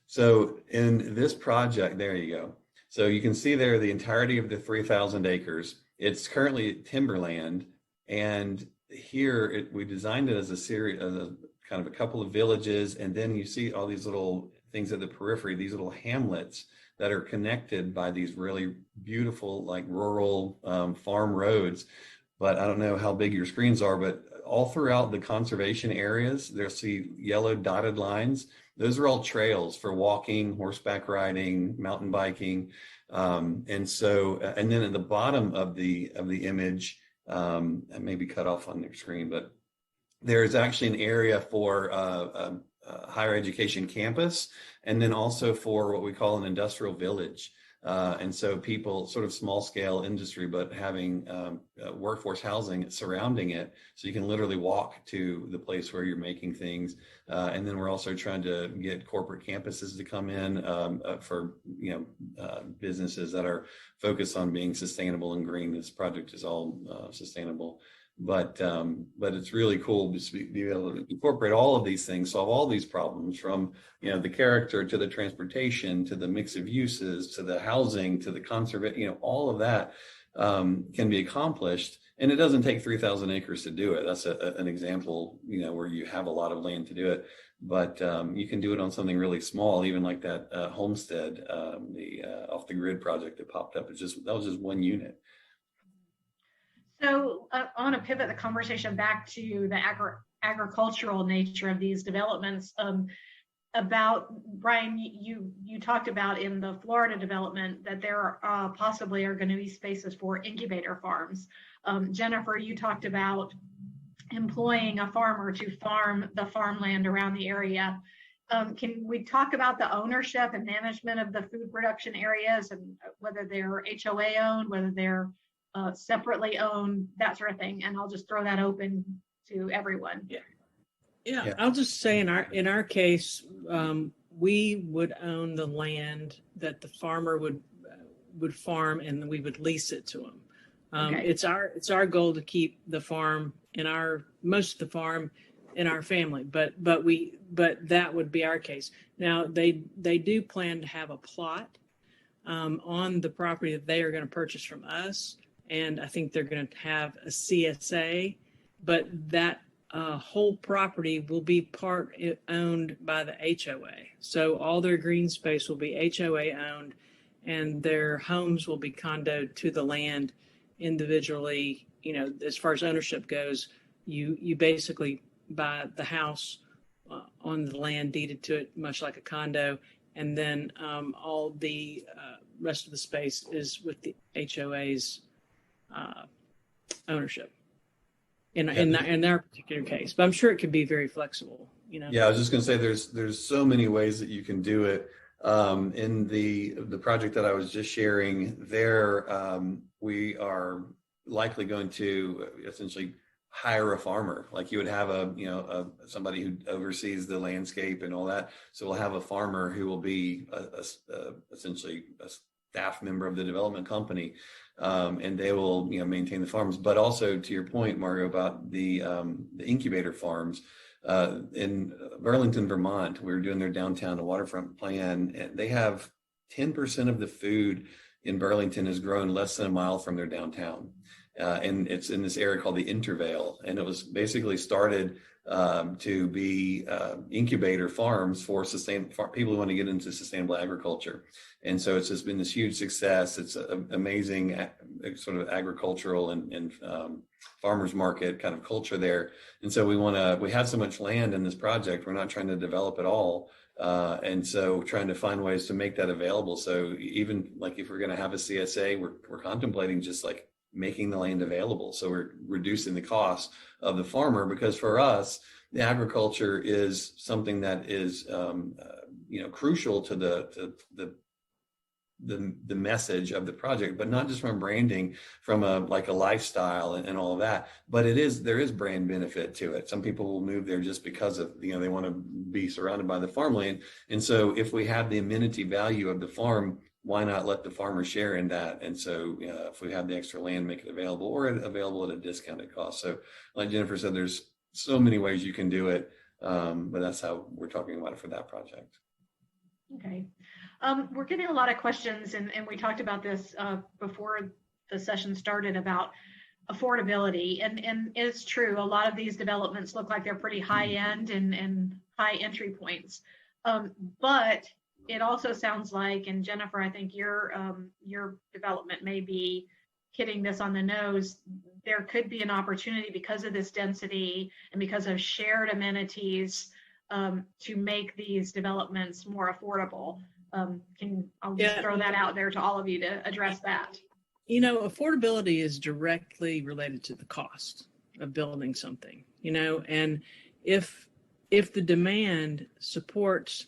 So in this project, there you go. So you can see there the entirety of the 3,000 acres. It's currently timberland, and here we designed it as a series, as a kind of a couple of villages, and then you see all these little things at the periphery, these little hamlets that are connected by these really beautiful, like rural farm roads. But I don't know how big your screens are, but all throughout the conservation areas, they'll see yellow dotted lines. Those are all trails for walking, horseback riding, mountain biking. And then at the bottom of the image, that may be cut off on your screen, but there's actually an area for a higher education campus, and then also for what we call an industrial village. And so people, sort of small scale industry, but having workforce housing surrounding it, so you can literally walk to the place where you're making things. And then we're also trying to get corporate campuses to come in for businesses that are focused on being sustainable and green. This project is all sustainable. But it's really cool to be able to incorporate all of these things, solve all these problems, from the character to the transportation to the mix of uses to the housing to the conservation. All of that can be accomplished, and it doesn't take 3,000 acres to do it. That's an example, where you have a lot of land to do it. But you can do it on something really small, even like that homestead, the off the grid project that popped up. That was just one unit. So I want to pivot the conversation back to the agricultural nature of these developments. About, Brian, you talked about in the Florida development that there possibly are going to be spaces for incubator farms. Jennifer, you talked about employing a farmer to farm the farmland around the area. Can we talk about the ownership and management of the food production areas, and whether they're HOA owned, whether they're separately owned, that sort of thing? And I'll just throw that open to everyone. Yeah. I'll just say in our case, we would own the land that the farmer would farm, and we would lease it to him. Okay. It's our goal to keep the farm most of the farm in our family, but that would be our case. Now they do plan to have a plot on the property that they are going to purchase from us. And I think they're going to have a CSA, but that whole property will be owned by the HOA. So all their green space will be HOA owned, and their homes will be condoed to the land individually. As far as ownership goes, you basically buy the house on the land deeded to it, much like a condo, and then all the rest of the space is with the HOA's ownership. In our particular case, but I'm sure it could be very flexible. Yeah, I was just going to say there's so many ways that you can do it. In the project that I was just sharing there, we are likely going to essentially hire a farmer. Like you would have somebody who oversees the landscape and all that. So we'll have a farmer who will be essentially a staff member of the development company, and they will maintain the farms. But also to your point, Margot, about the incubator farms in Burlington, Vermont, we were doing their downtown waterfront plan, and they have 10% of the food in Burlington is grown less than a mile from their downtown. And it's in this area called the Intervale, and it was basically started to be incubator farms for people who want to get into sustainable agriculture. And so it's just been this huge success. It's an amazing sort of agricultural and farmers market kind of culture there. And so we have so much land in this project, we're not trying to develop it all. And so trying to find ways to make that available. So even like if we're going to have a CSA, we're contemplating just like making the land available. So we're reducing the cost of the farmer, because for us, the agriculture is something that is, crucial to the message of the project, but not just from branding, from a lifestyle and all of that. But there is brand benefit to it. Some people will move there just because of, they want to be surrounded by the farmland. And so if we have the amenity value of the farm, why not let the farmer share in that? And so if we have the extra land, make it available, or available at a discounted cost. So like Jennifer said, there's so many ways you can do it, but that's how we're talking about it for that project. Okay. We're getting a lot of questions, and we talked about this before the session started about affordability. And it's true, a lot of these developments look like they're pretty high end and high entry points. But it also sounds like, and Jennifer, I think your development may be hitting this on the nose, there could be an opportunity because of this density and because of shared amenities to make these developments more affordable. I'll just throw that out there to all of you to address that. Affordability is directly related to the cost of building something, and if the demand supports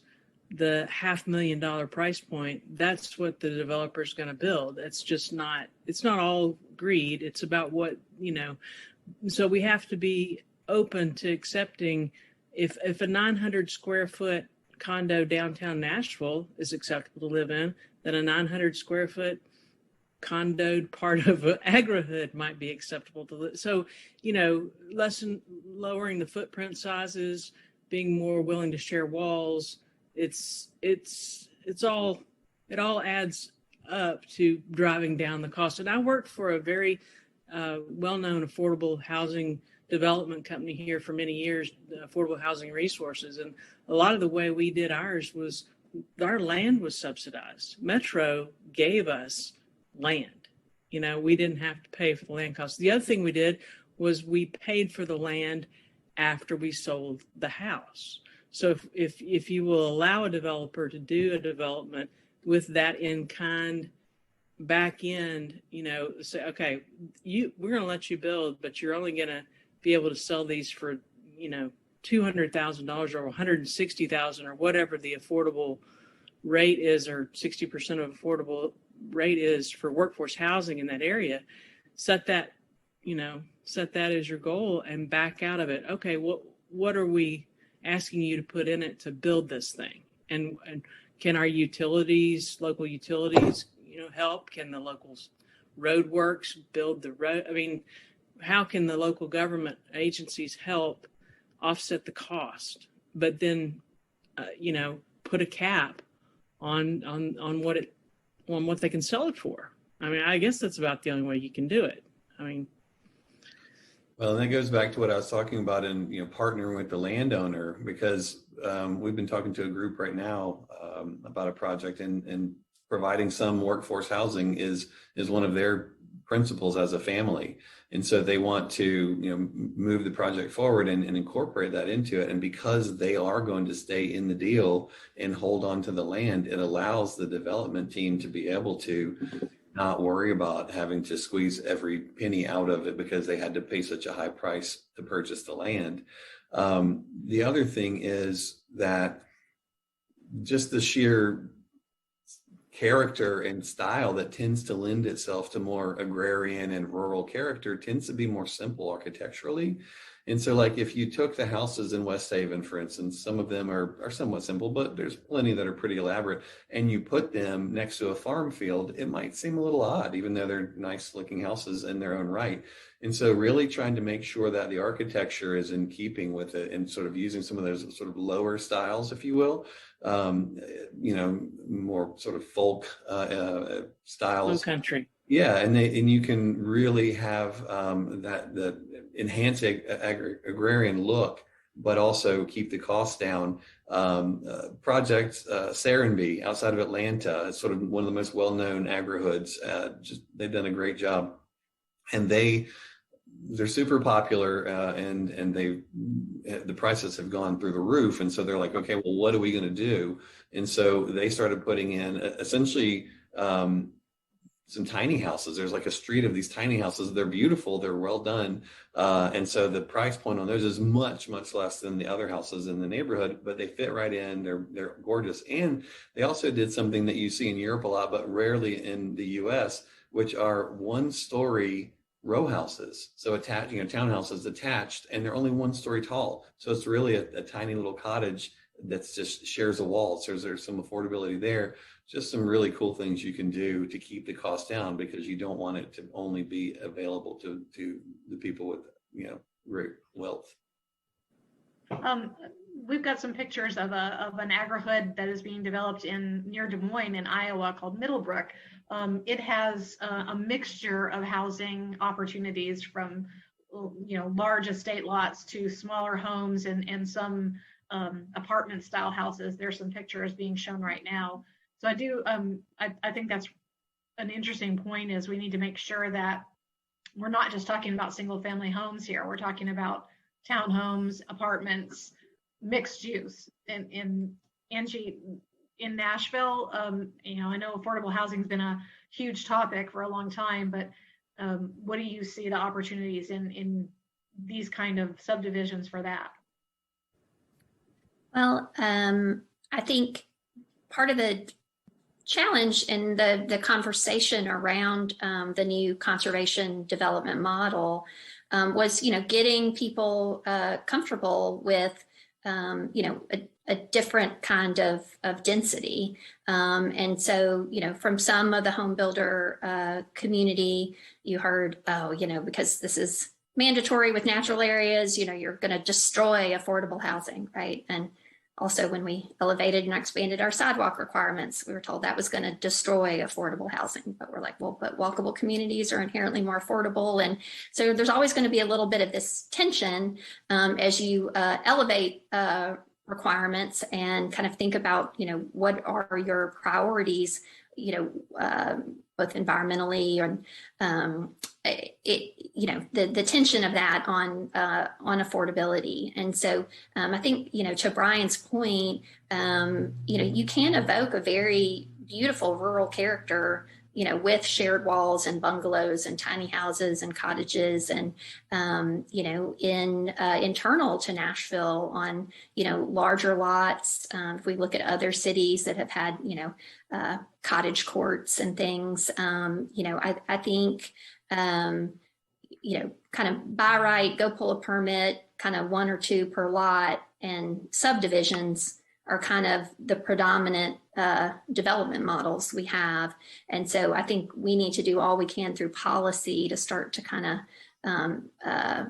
the $500,000 price point, that's what the developer is going to build. It's not all greed. It's about what, so we have to be open to accepting if a 900 square foot condo downtown Nashville is acceptable to live in, then a 900 square foot condoed part of an Agrihoods might be acceptable to live. So, lowering the footprint sizes, being more willing to share walls, it all adds up to driving down the cost. And I worked for a very well-known affordable housing development company here for many years, Affordable Housing Resources. And a lot of the way we did ours was our land was subsidized. Metro gave us land. We didn't have to pay for the land costs. The other thing we did was we paid for the land after we sold the house. So if you will allow a developer to do a development with that in kind back end, say, okay, we're going to let you build, but you're only going to be able to sell these for, $200,000 or $160,000 or whatever the affordable rate is, or 60% of affordable rate is for workforce housing in that area. Set that as your goal and back out of it. Okay, what are we asking you to put in it to build this thing? And can our local utilities, help? Can the local road works build the road? I mean, how can the local government agencies help offset the cost? But then, put a cap on what they can sell it for. I mean, I guess that's about the only way you can do it. I mean, Well, and that goes back to what I was talking about in, partnering with the landowner, because we've been talking to a group right now about a project, and providing some workforce housing is one of their principles as a family. And so they want to, move the project forward and incorporate that into it. And because they are going to stay in the deal and hold on to the land, it allows the development team to be able to not worry about having to squeeze every penny out of it because they had to pay such a high price to purchase the land. The other thing is that just the sheer character and style that tends to lend itself to more agrarian and rural character tends to be more simple architecturally. And so, like, if you took the houses in West Haven, for instance, some of them are somewhat simple, but there's plenty that are pretty elaborate, and you put them next to a farm field, it might seem a little odd, even though they're nice looking houses in their own right. And so really trying to make sure that the architecture is in keeping with it, and sort of using some of those sort of lower styles, if you will, more sort of folk styles. Low country. Yeah, and you can really have that enhance agrarian look, but also keep the cost down. Project Serenbe outside of Atlanta is sort of one of the most well-known Agrihoods. They've done a great job, and they're super popular, and the prices have gone through the roof. And so they're like, okay, well, what are we going to do? And so they started putting in essentially some tiny houses. There's like a street of these tiny houses. They're beautiful. They're well done. And so the price point on those is much, much less than the other houses in the neighborhood, but they fit right in. They're gorgeous. And they also did something that you see in Europe a lot, but rarely in the US, which are 1-story row houses. So attached, townhouses attached, and they're only 1 story tall. So it's really a tiny little cottage that's just shares a wall. So there's some affordability there. Just some really cool things you can do to keep the cost down, because you don't want it to only be available to the people with, great wealth. We've got some pictures of an Agrihood that is being developed near Des Moines in Iowa called Middlebrook. It has a mixture of housing opportunities from, large estate lots to smaller homes and some apartment style houses. There's some pictures being shown right now. So I think that's an interesting point, is we need to make sure that we're not just talking about single family homes here. We're talking about townhomes, apartments, mixed use. And Angie, in Nashville, I know affordable housing has been a huge topic for a long time, but what do you see the opportunities in these kind of subdivisions for that? Well, I think part of the challenge in the conversation around the new conservation development model was, getting people comfortable with, a different kind of density. And so, from some of the home builder community, you heard, because this is mandatory with natural areas, you're going to destroy affordable housing, right? And also, when we elevated and expanded our sidewalk requirements, we were told that was going to destroy affordable housing. But we're like, well, but walkable communities are inherently more affordable. And so there's always going to be a little bit of this tension as you elevate requirements and kind of think about, what are your priorities, both environmentally and the tension of that on affordability. And so I think, to Brian's point, you can evoke a very beautiful rural character, with shared walls and bungalows and tiny houses and cottages and, internal to Nashville on, larger lots. If we look at other cities that have had, cottage courts and things, I think, kind of buy right, go pull a permit, kind of 1 or 2 per lot, and subdivisions are kind of the predominant development models we have. And so I think we need to do all we can through policy to start to kind of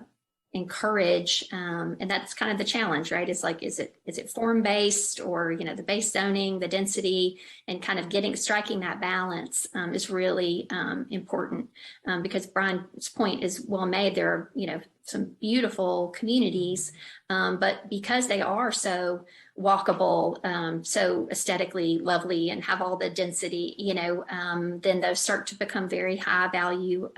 encourage, and that's kind of the challenge, right? It's like, is it form-based, or, the base zoning, the density, and kind of striking that balance is really important, because Brian's point is well made. There are, some beautiful communities, but because they are so walkable, so aesthetically lovely, and have all the density, then those start to become very high value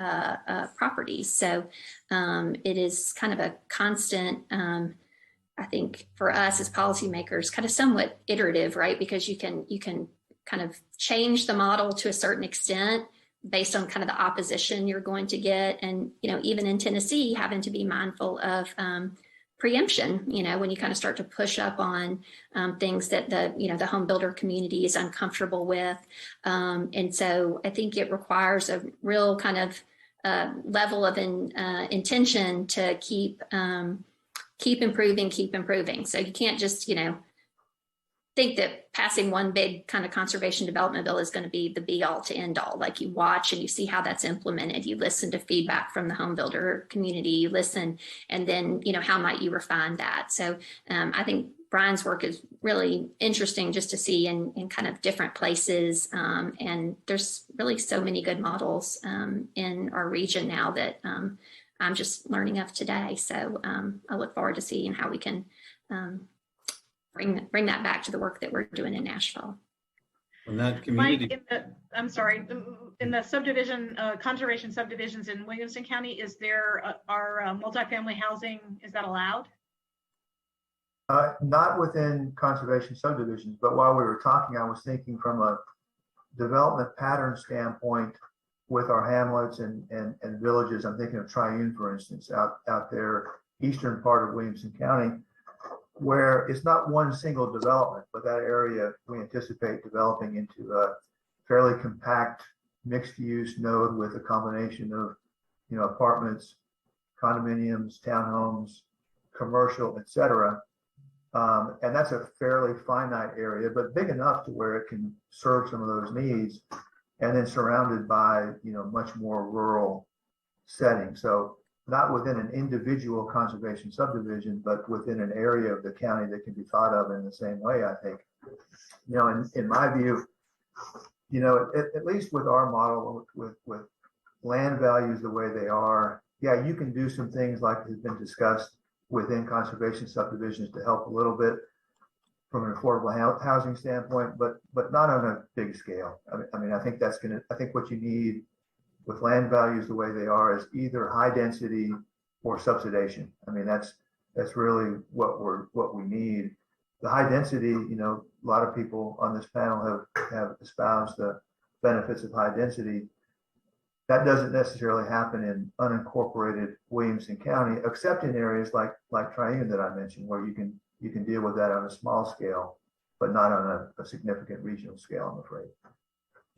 properties. So it is kind of a constant, I think, for us as policymakers, kind of somewhat iterative, right? Because you can kind of change the model to a certain extent based on kind of the opposition you're going to get. And, even in Tennessee, having to be mindful of preemption, when you kind of start to push up on things that the home builder community is uncomfortable with. And so I think it requires a real kind of level of intention to keep improving. So you can't just, think that passing one big kind of conservation development bill is going to be the be all to end all. Like, you watch and you see how that's implemented. You listen to feedback from the home builder community, you listen, and then, how might you refine that? So I think Brian's work is really interesting just to see in kind of different places. And there's really so many good models in our region now that I'm just learning of today. So I look forward to seeing how we can bring that back to the work that we're doing in Nashville. And that community. Mike, in the subdivision, conservation subdivisions in Williamson County, is there are multifamily housing, is that allowed? Not within conservation subdivisions, but while we were talking, I was thinking from a development pattern standpoint with our hamlets and villages. I'm thinking of Triune, for instance, out there, eastern part of Williamson County, where it's not one single development, but that area we anticipate developing into a fairly compact mixed-use node with a combination of, apartments, condominiums, townhomes, commercial, et cetera. And that's a fairly finite area, but big enough to where it can serve some of those needs, and then surrounded by, much more rural setting. So not within an individual conservation subdivision, but within an area of the county that can be thought of in the same way, I think. In my view, at least with our model, with land values the way they are, yeah, you can do some things like has been discussed within conservation subdivisions to help a little bit from an affordable housing standpoint, but not on a big scale. I mean, I think what you need with land values the way they are is either high density or subsidization. I mean, that's really what we need. The high density, a lot of people on this panel have espoused the benefits of high density. That doesn't necessarily happen in unincorporated Williamson County, except in areas like Triune that I mentioned, where you can deal with that on a small scale, but not on a significant regional scale, I'm afraid.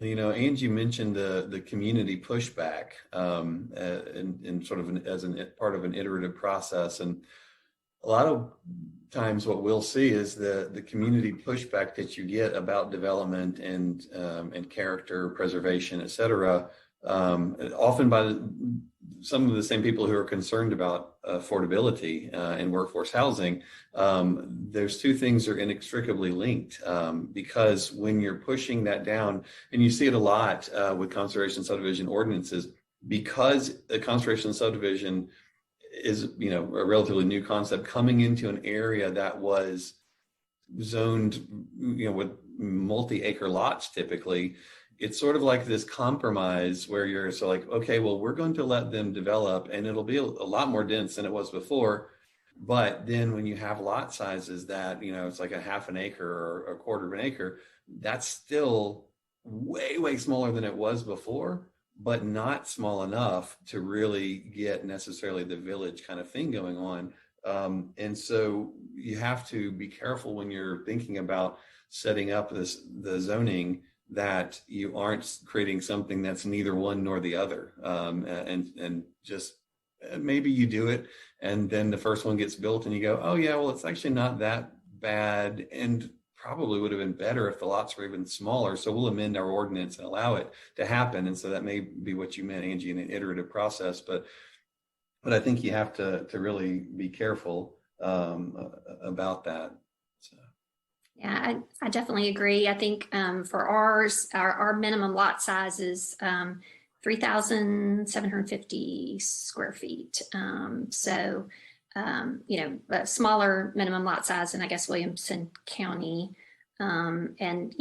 Angie mentioned the community pushback in sort of as part of an iterative process, and a lot of times what we'll see is the community pushback that you get about development and character preservation, et cetera, often by some of the same people who are concerned about affordability and workforce housing. Those two things are inextricably linked, because when you're pushing that down, and you see it a lot with conservation subdivision ordinances, because a conservation subdivision is, a relatively new concept coming into an area that was zoned, with multi-acre lots typically. It's sort of like this compromise where you're okay, well, we're going to let them develop and it'll be a lot more dense than it was before. But then when you have lot sizes that, it's like a half an acre or a quarter of an acre, that's still way, way smaller than it was before, but not small enough to really get necessarily the village kind of thing going on. And so you have to be careful when you're thinking about setting up the zoning, that you aren't creating something that's neither one nor the other. And just maybe you do it, and then the first one gets built and you go, oh yeah, well, it's actually not that bad, and probably would have been better if the lots were even smaller. So we'll amend our ordinance and allow it to happen. And so that may be what you meant, Angie, in an iterative process. But I think you have to really be careful about that. So. Yeah, I definitely agree. I think for ours, our minimum lot size is 3,750 square feet. A smaller minimum lot size than I guess Williamson County. And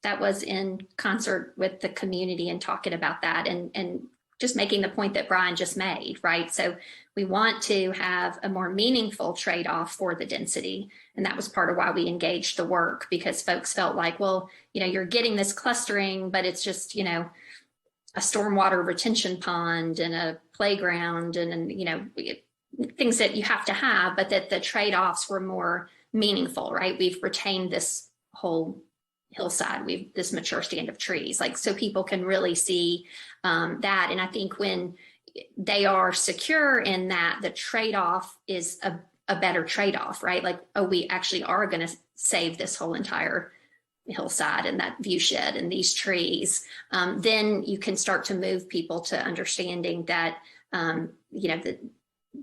that was in concert with the community and talking about that and just making the point that Brian just made, right? So we want to have a more meaningful trade-off for the density. And that was part of why we engaged the work, because folks felt like, well, you're getting this clustering, but it's just, a stormwater retention pond and a playground and things that you have to have, but that the trade-offs were more meaningful, right? We've retained this whole hillside, this mature stand of trees, so people can really see that. And I think when they are secure in that, the trade-off is a better trade-off, right? We actually are going to save this whole entire hillside and that view shed and these trees. Then you can start to move people to understanding that, that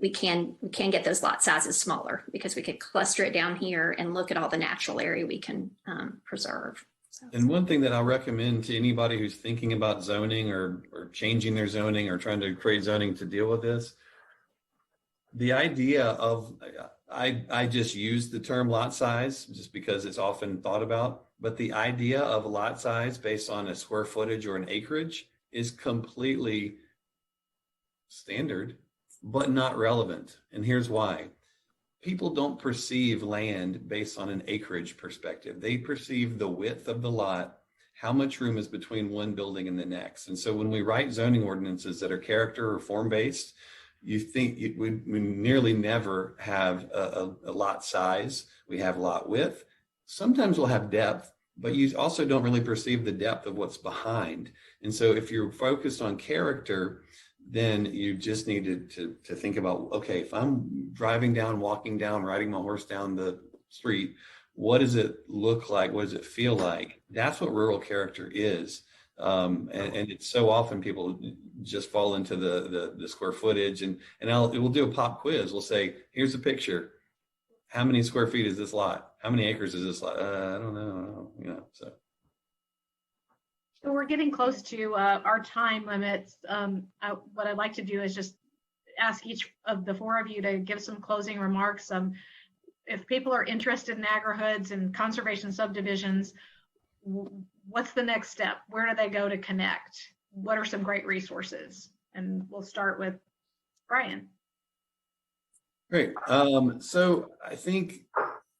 we can get those lot sizes smaller because we could cluster it down here and look at all the natural area we can preserve. So. And one thing that I'll recommend to anybody who's thinking about zoning or changing their zoning or trying to create zoning to deal with this, the idea of, I just use the term lot size just because it's often thought about, but the idea of a lot size based on a square footage or an acreage is completely standard, but not relevant. And here's why. People don't perceive land based on an acreage perspective. They perceive the width of the lot, how much room is between one building and the next. And so when we write zoning ordinances that are character or form-based, you think we nearly never have a lot size. We have lot width. Sometimes we'll have depth, but you also don't really perceive the depth of what's behind. And so if you're focused on character, then you just need to think about, okay, if I'm driving down, walking down, riding my horse down the street, what does it look like? What does it feel like? That's what rural character is. And it's so often people just fall into the square footage and we'll do a pop quiz. We'll say, here's a picture. How many square feet is this lot? How many acres is this lot? I don't know. So we're getting close to our time limits. What I'd like to do is just ask each of the four of you to give some closing remarks. If people are interested in Agrihoods and conservation subdivisions, what's the next step? Where do they go to connect? What are some great resources? And we'll start with Brian. Great. So I think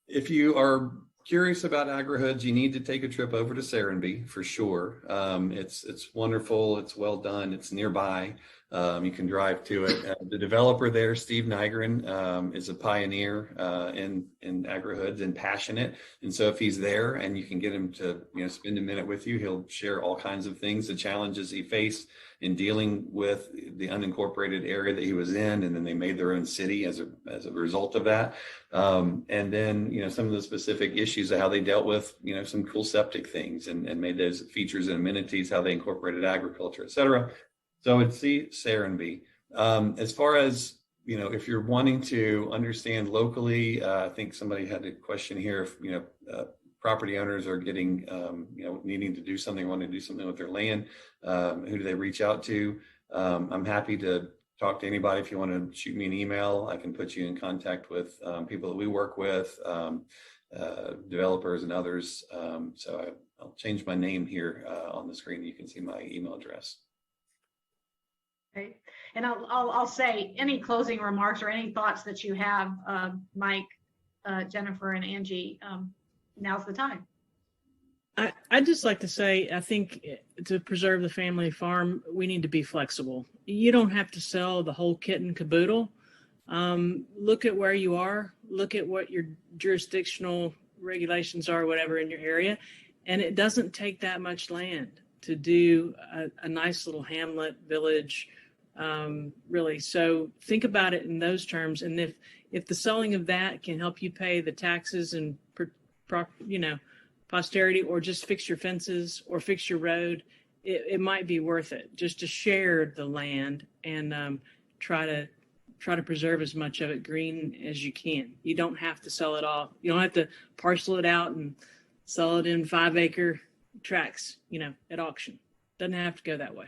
if you are curious about Agrihoods, you need to take a trip over to Serenbe for sure. It's wonderful. It's well done. It's nearby. You can drive to it. The developer there, Steve Nygren, is a pioneer in Agrihoods and passionate. And so if he's there and you can get him to spend a minute with you, he'll share all kinds of things, the challenges he faced in dealing with the unincorporated area that he was in, and then they made their own city as a result of that. And then some of the specific issues of how they dealt with some cool septic things and made those features and amenities, how they incorporated agriculture, et cetera. So I'd see Serenbe. As far as if you're wanting to understand locally, I think somebody had a question here. If property owners are getting, needing to do something, wanting to do something with their land, who do they reach out to? I'm happy to talk to anybody. If you want to shoot me an email, I can put you in contact with people that we work with, developers and others. So I'll change my name here on the screen. You can see my email address. Okay. And I'll say any closing remarks or any thoughts that you have, Mike, Jennifer, and Angie, now's the time. I'd just like to say, I think to preserve the family farm, we need to be flexible. You don't have to sell the whole kit and caboodle. Look at where you are, look at what your jurisdictional regulations are, whatever in your area. And it doesn't take that much land to do a nice little hamlet, village, really. So think about it in those terms. And if the selling of that can help you pay the taxes and, posterity, or just fix your fences or fix your road, it might be worth it just to share the land and try to preserve as much of it green as you can. You don't have to sell it all. You don't have to parcel it out and sell it in 5-acre tracts, at auction. Doesn't have to go that way.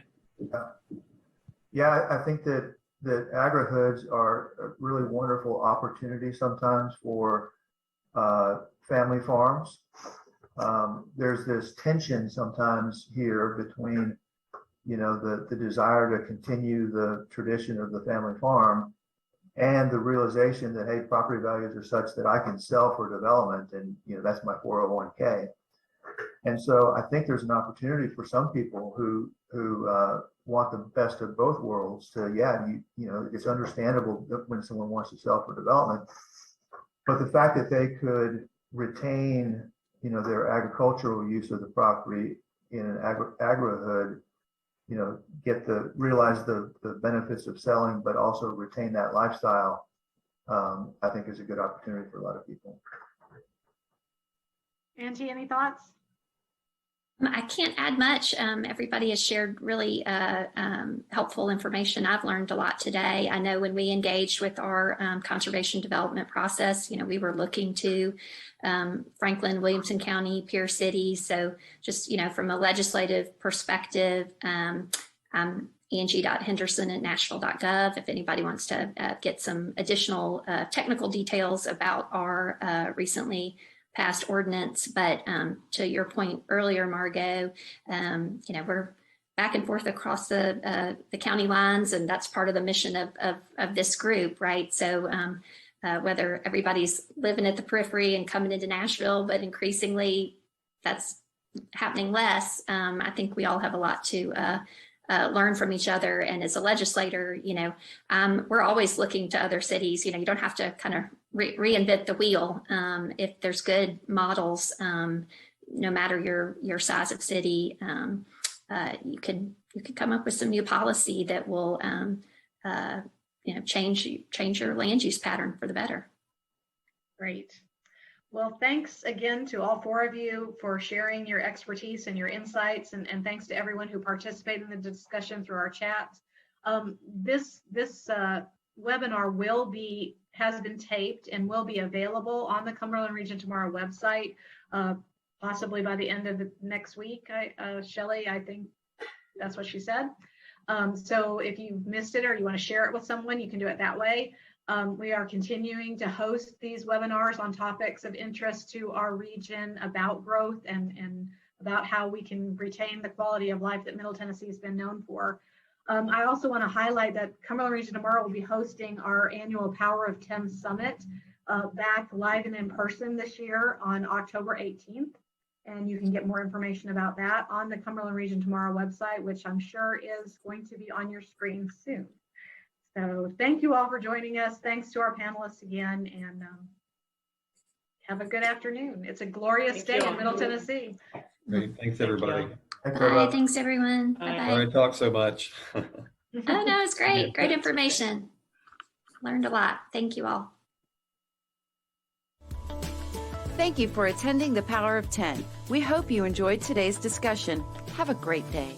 Yeah, I think that Agrihoods are a really wonderful opportunity sometimes for family farms. There's this tension sometimes here between, the desire to continue the tradition of the family farm and the realization that, hey, property values are such that I can sell for development, and that's my 401k. And so I think there's an opportunity for some people who want the best of both worlds to, it's understandable when someone wants to sell for development, but the fact that they could retain, their agricultural use of the property in an agrihood, realize the benefits of selling, but also retain that lifestyle, I think is a good opportunity for a lot of people. Angie, any thoughts? I can't add much. Everybody has shared really helpful information. I've learned a lot today. I know when we engaged with our conservation development process, we were looking to Franklin, Williamson County, peer cities. So just, from a legislative perspective, I'm Angie.Henderson at Nashville.gov. If anybody wants to get some additional technical details about our recently passed ordinance. But to your point earlier, Margot, we're back and forth across the county lines, and that's part of the mission of this group, right? So whether everybody's living at the periphery and coming into Nashville, but increasingly that's happening less, I think we all have a lot to learn from each other. And as a legislator, we're always looking to other cities. You don't have to kind of reinvent the wheel. If there's good models, no matter your size of city, you can come up with some new policy that will change your land use pattern for the better. Great. Well, thanks again to all four of you for sharing your expertise and your insights, and thanks to everyone who participated in the discussion through our chat. This webinar has been taped and will be available on the Cumberland Region Tomorrow website, possibly by the end of next week. Shelley, I think that's what she said. So if you missed it or you want to share it with someone, you can do it that way. We are continuing to host these webinars on topics of interest to our region about growth and about how we can retain the quality of life that Middle Tennessee has been known for. I also want to highlight that Cumberland Region Tomorrow will be hosting our annual Power of 10 Summit back live and in person this year on October 18th. And you can get more information about that on the Cumberland Region Tomorrow website, which I'm sure is going to be on your screen soon. So thank you all for joining us. Thanks to our panelists again, and have a good afternoon. It's a glorious day in Middle Tennessee. Great. Thanks, everybody. Bye. Thanks, everyone. Bye-bye. All right, talk so much. Oh, no, it's great. Great information. Learned a lot. Thank you all. Thank you for attending the Power of 10. We hope you enjoyed today's discussion. Have a great day.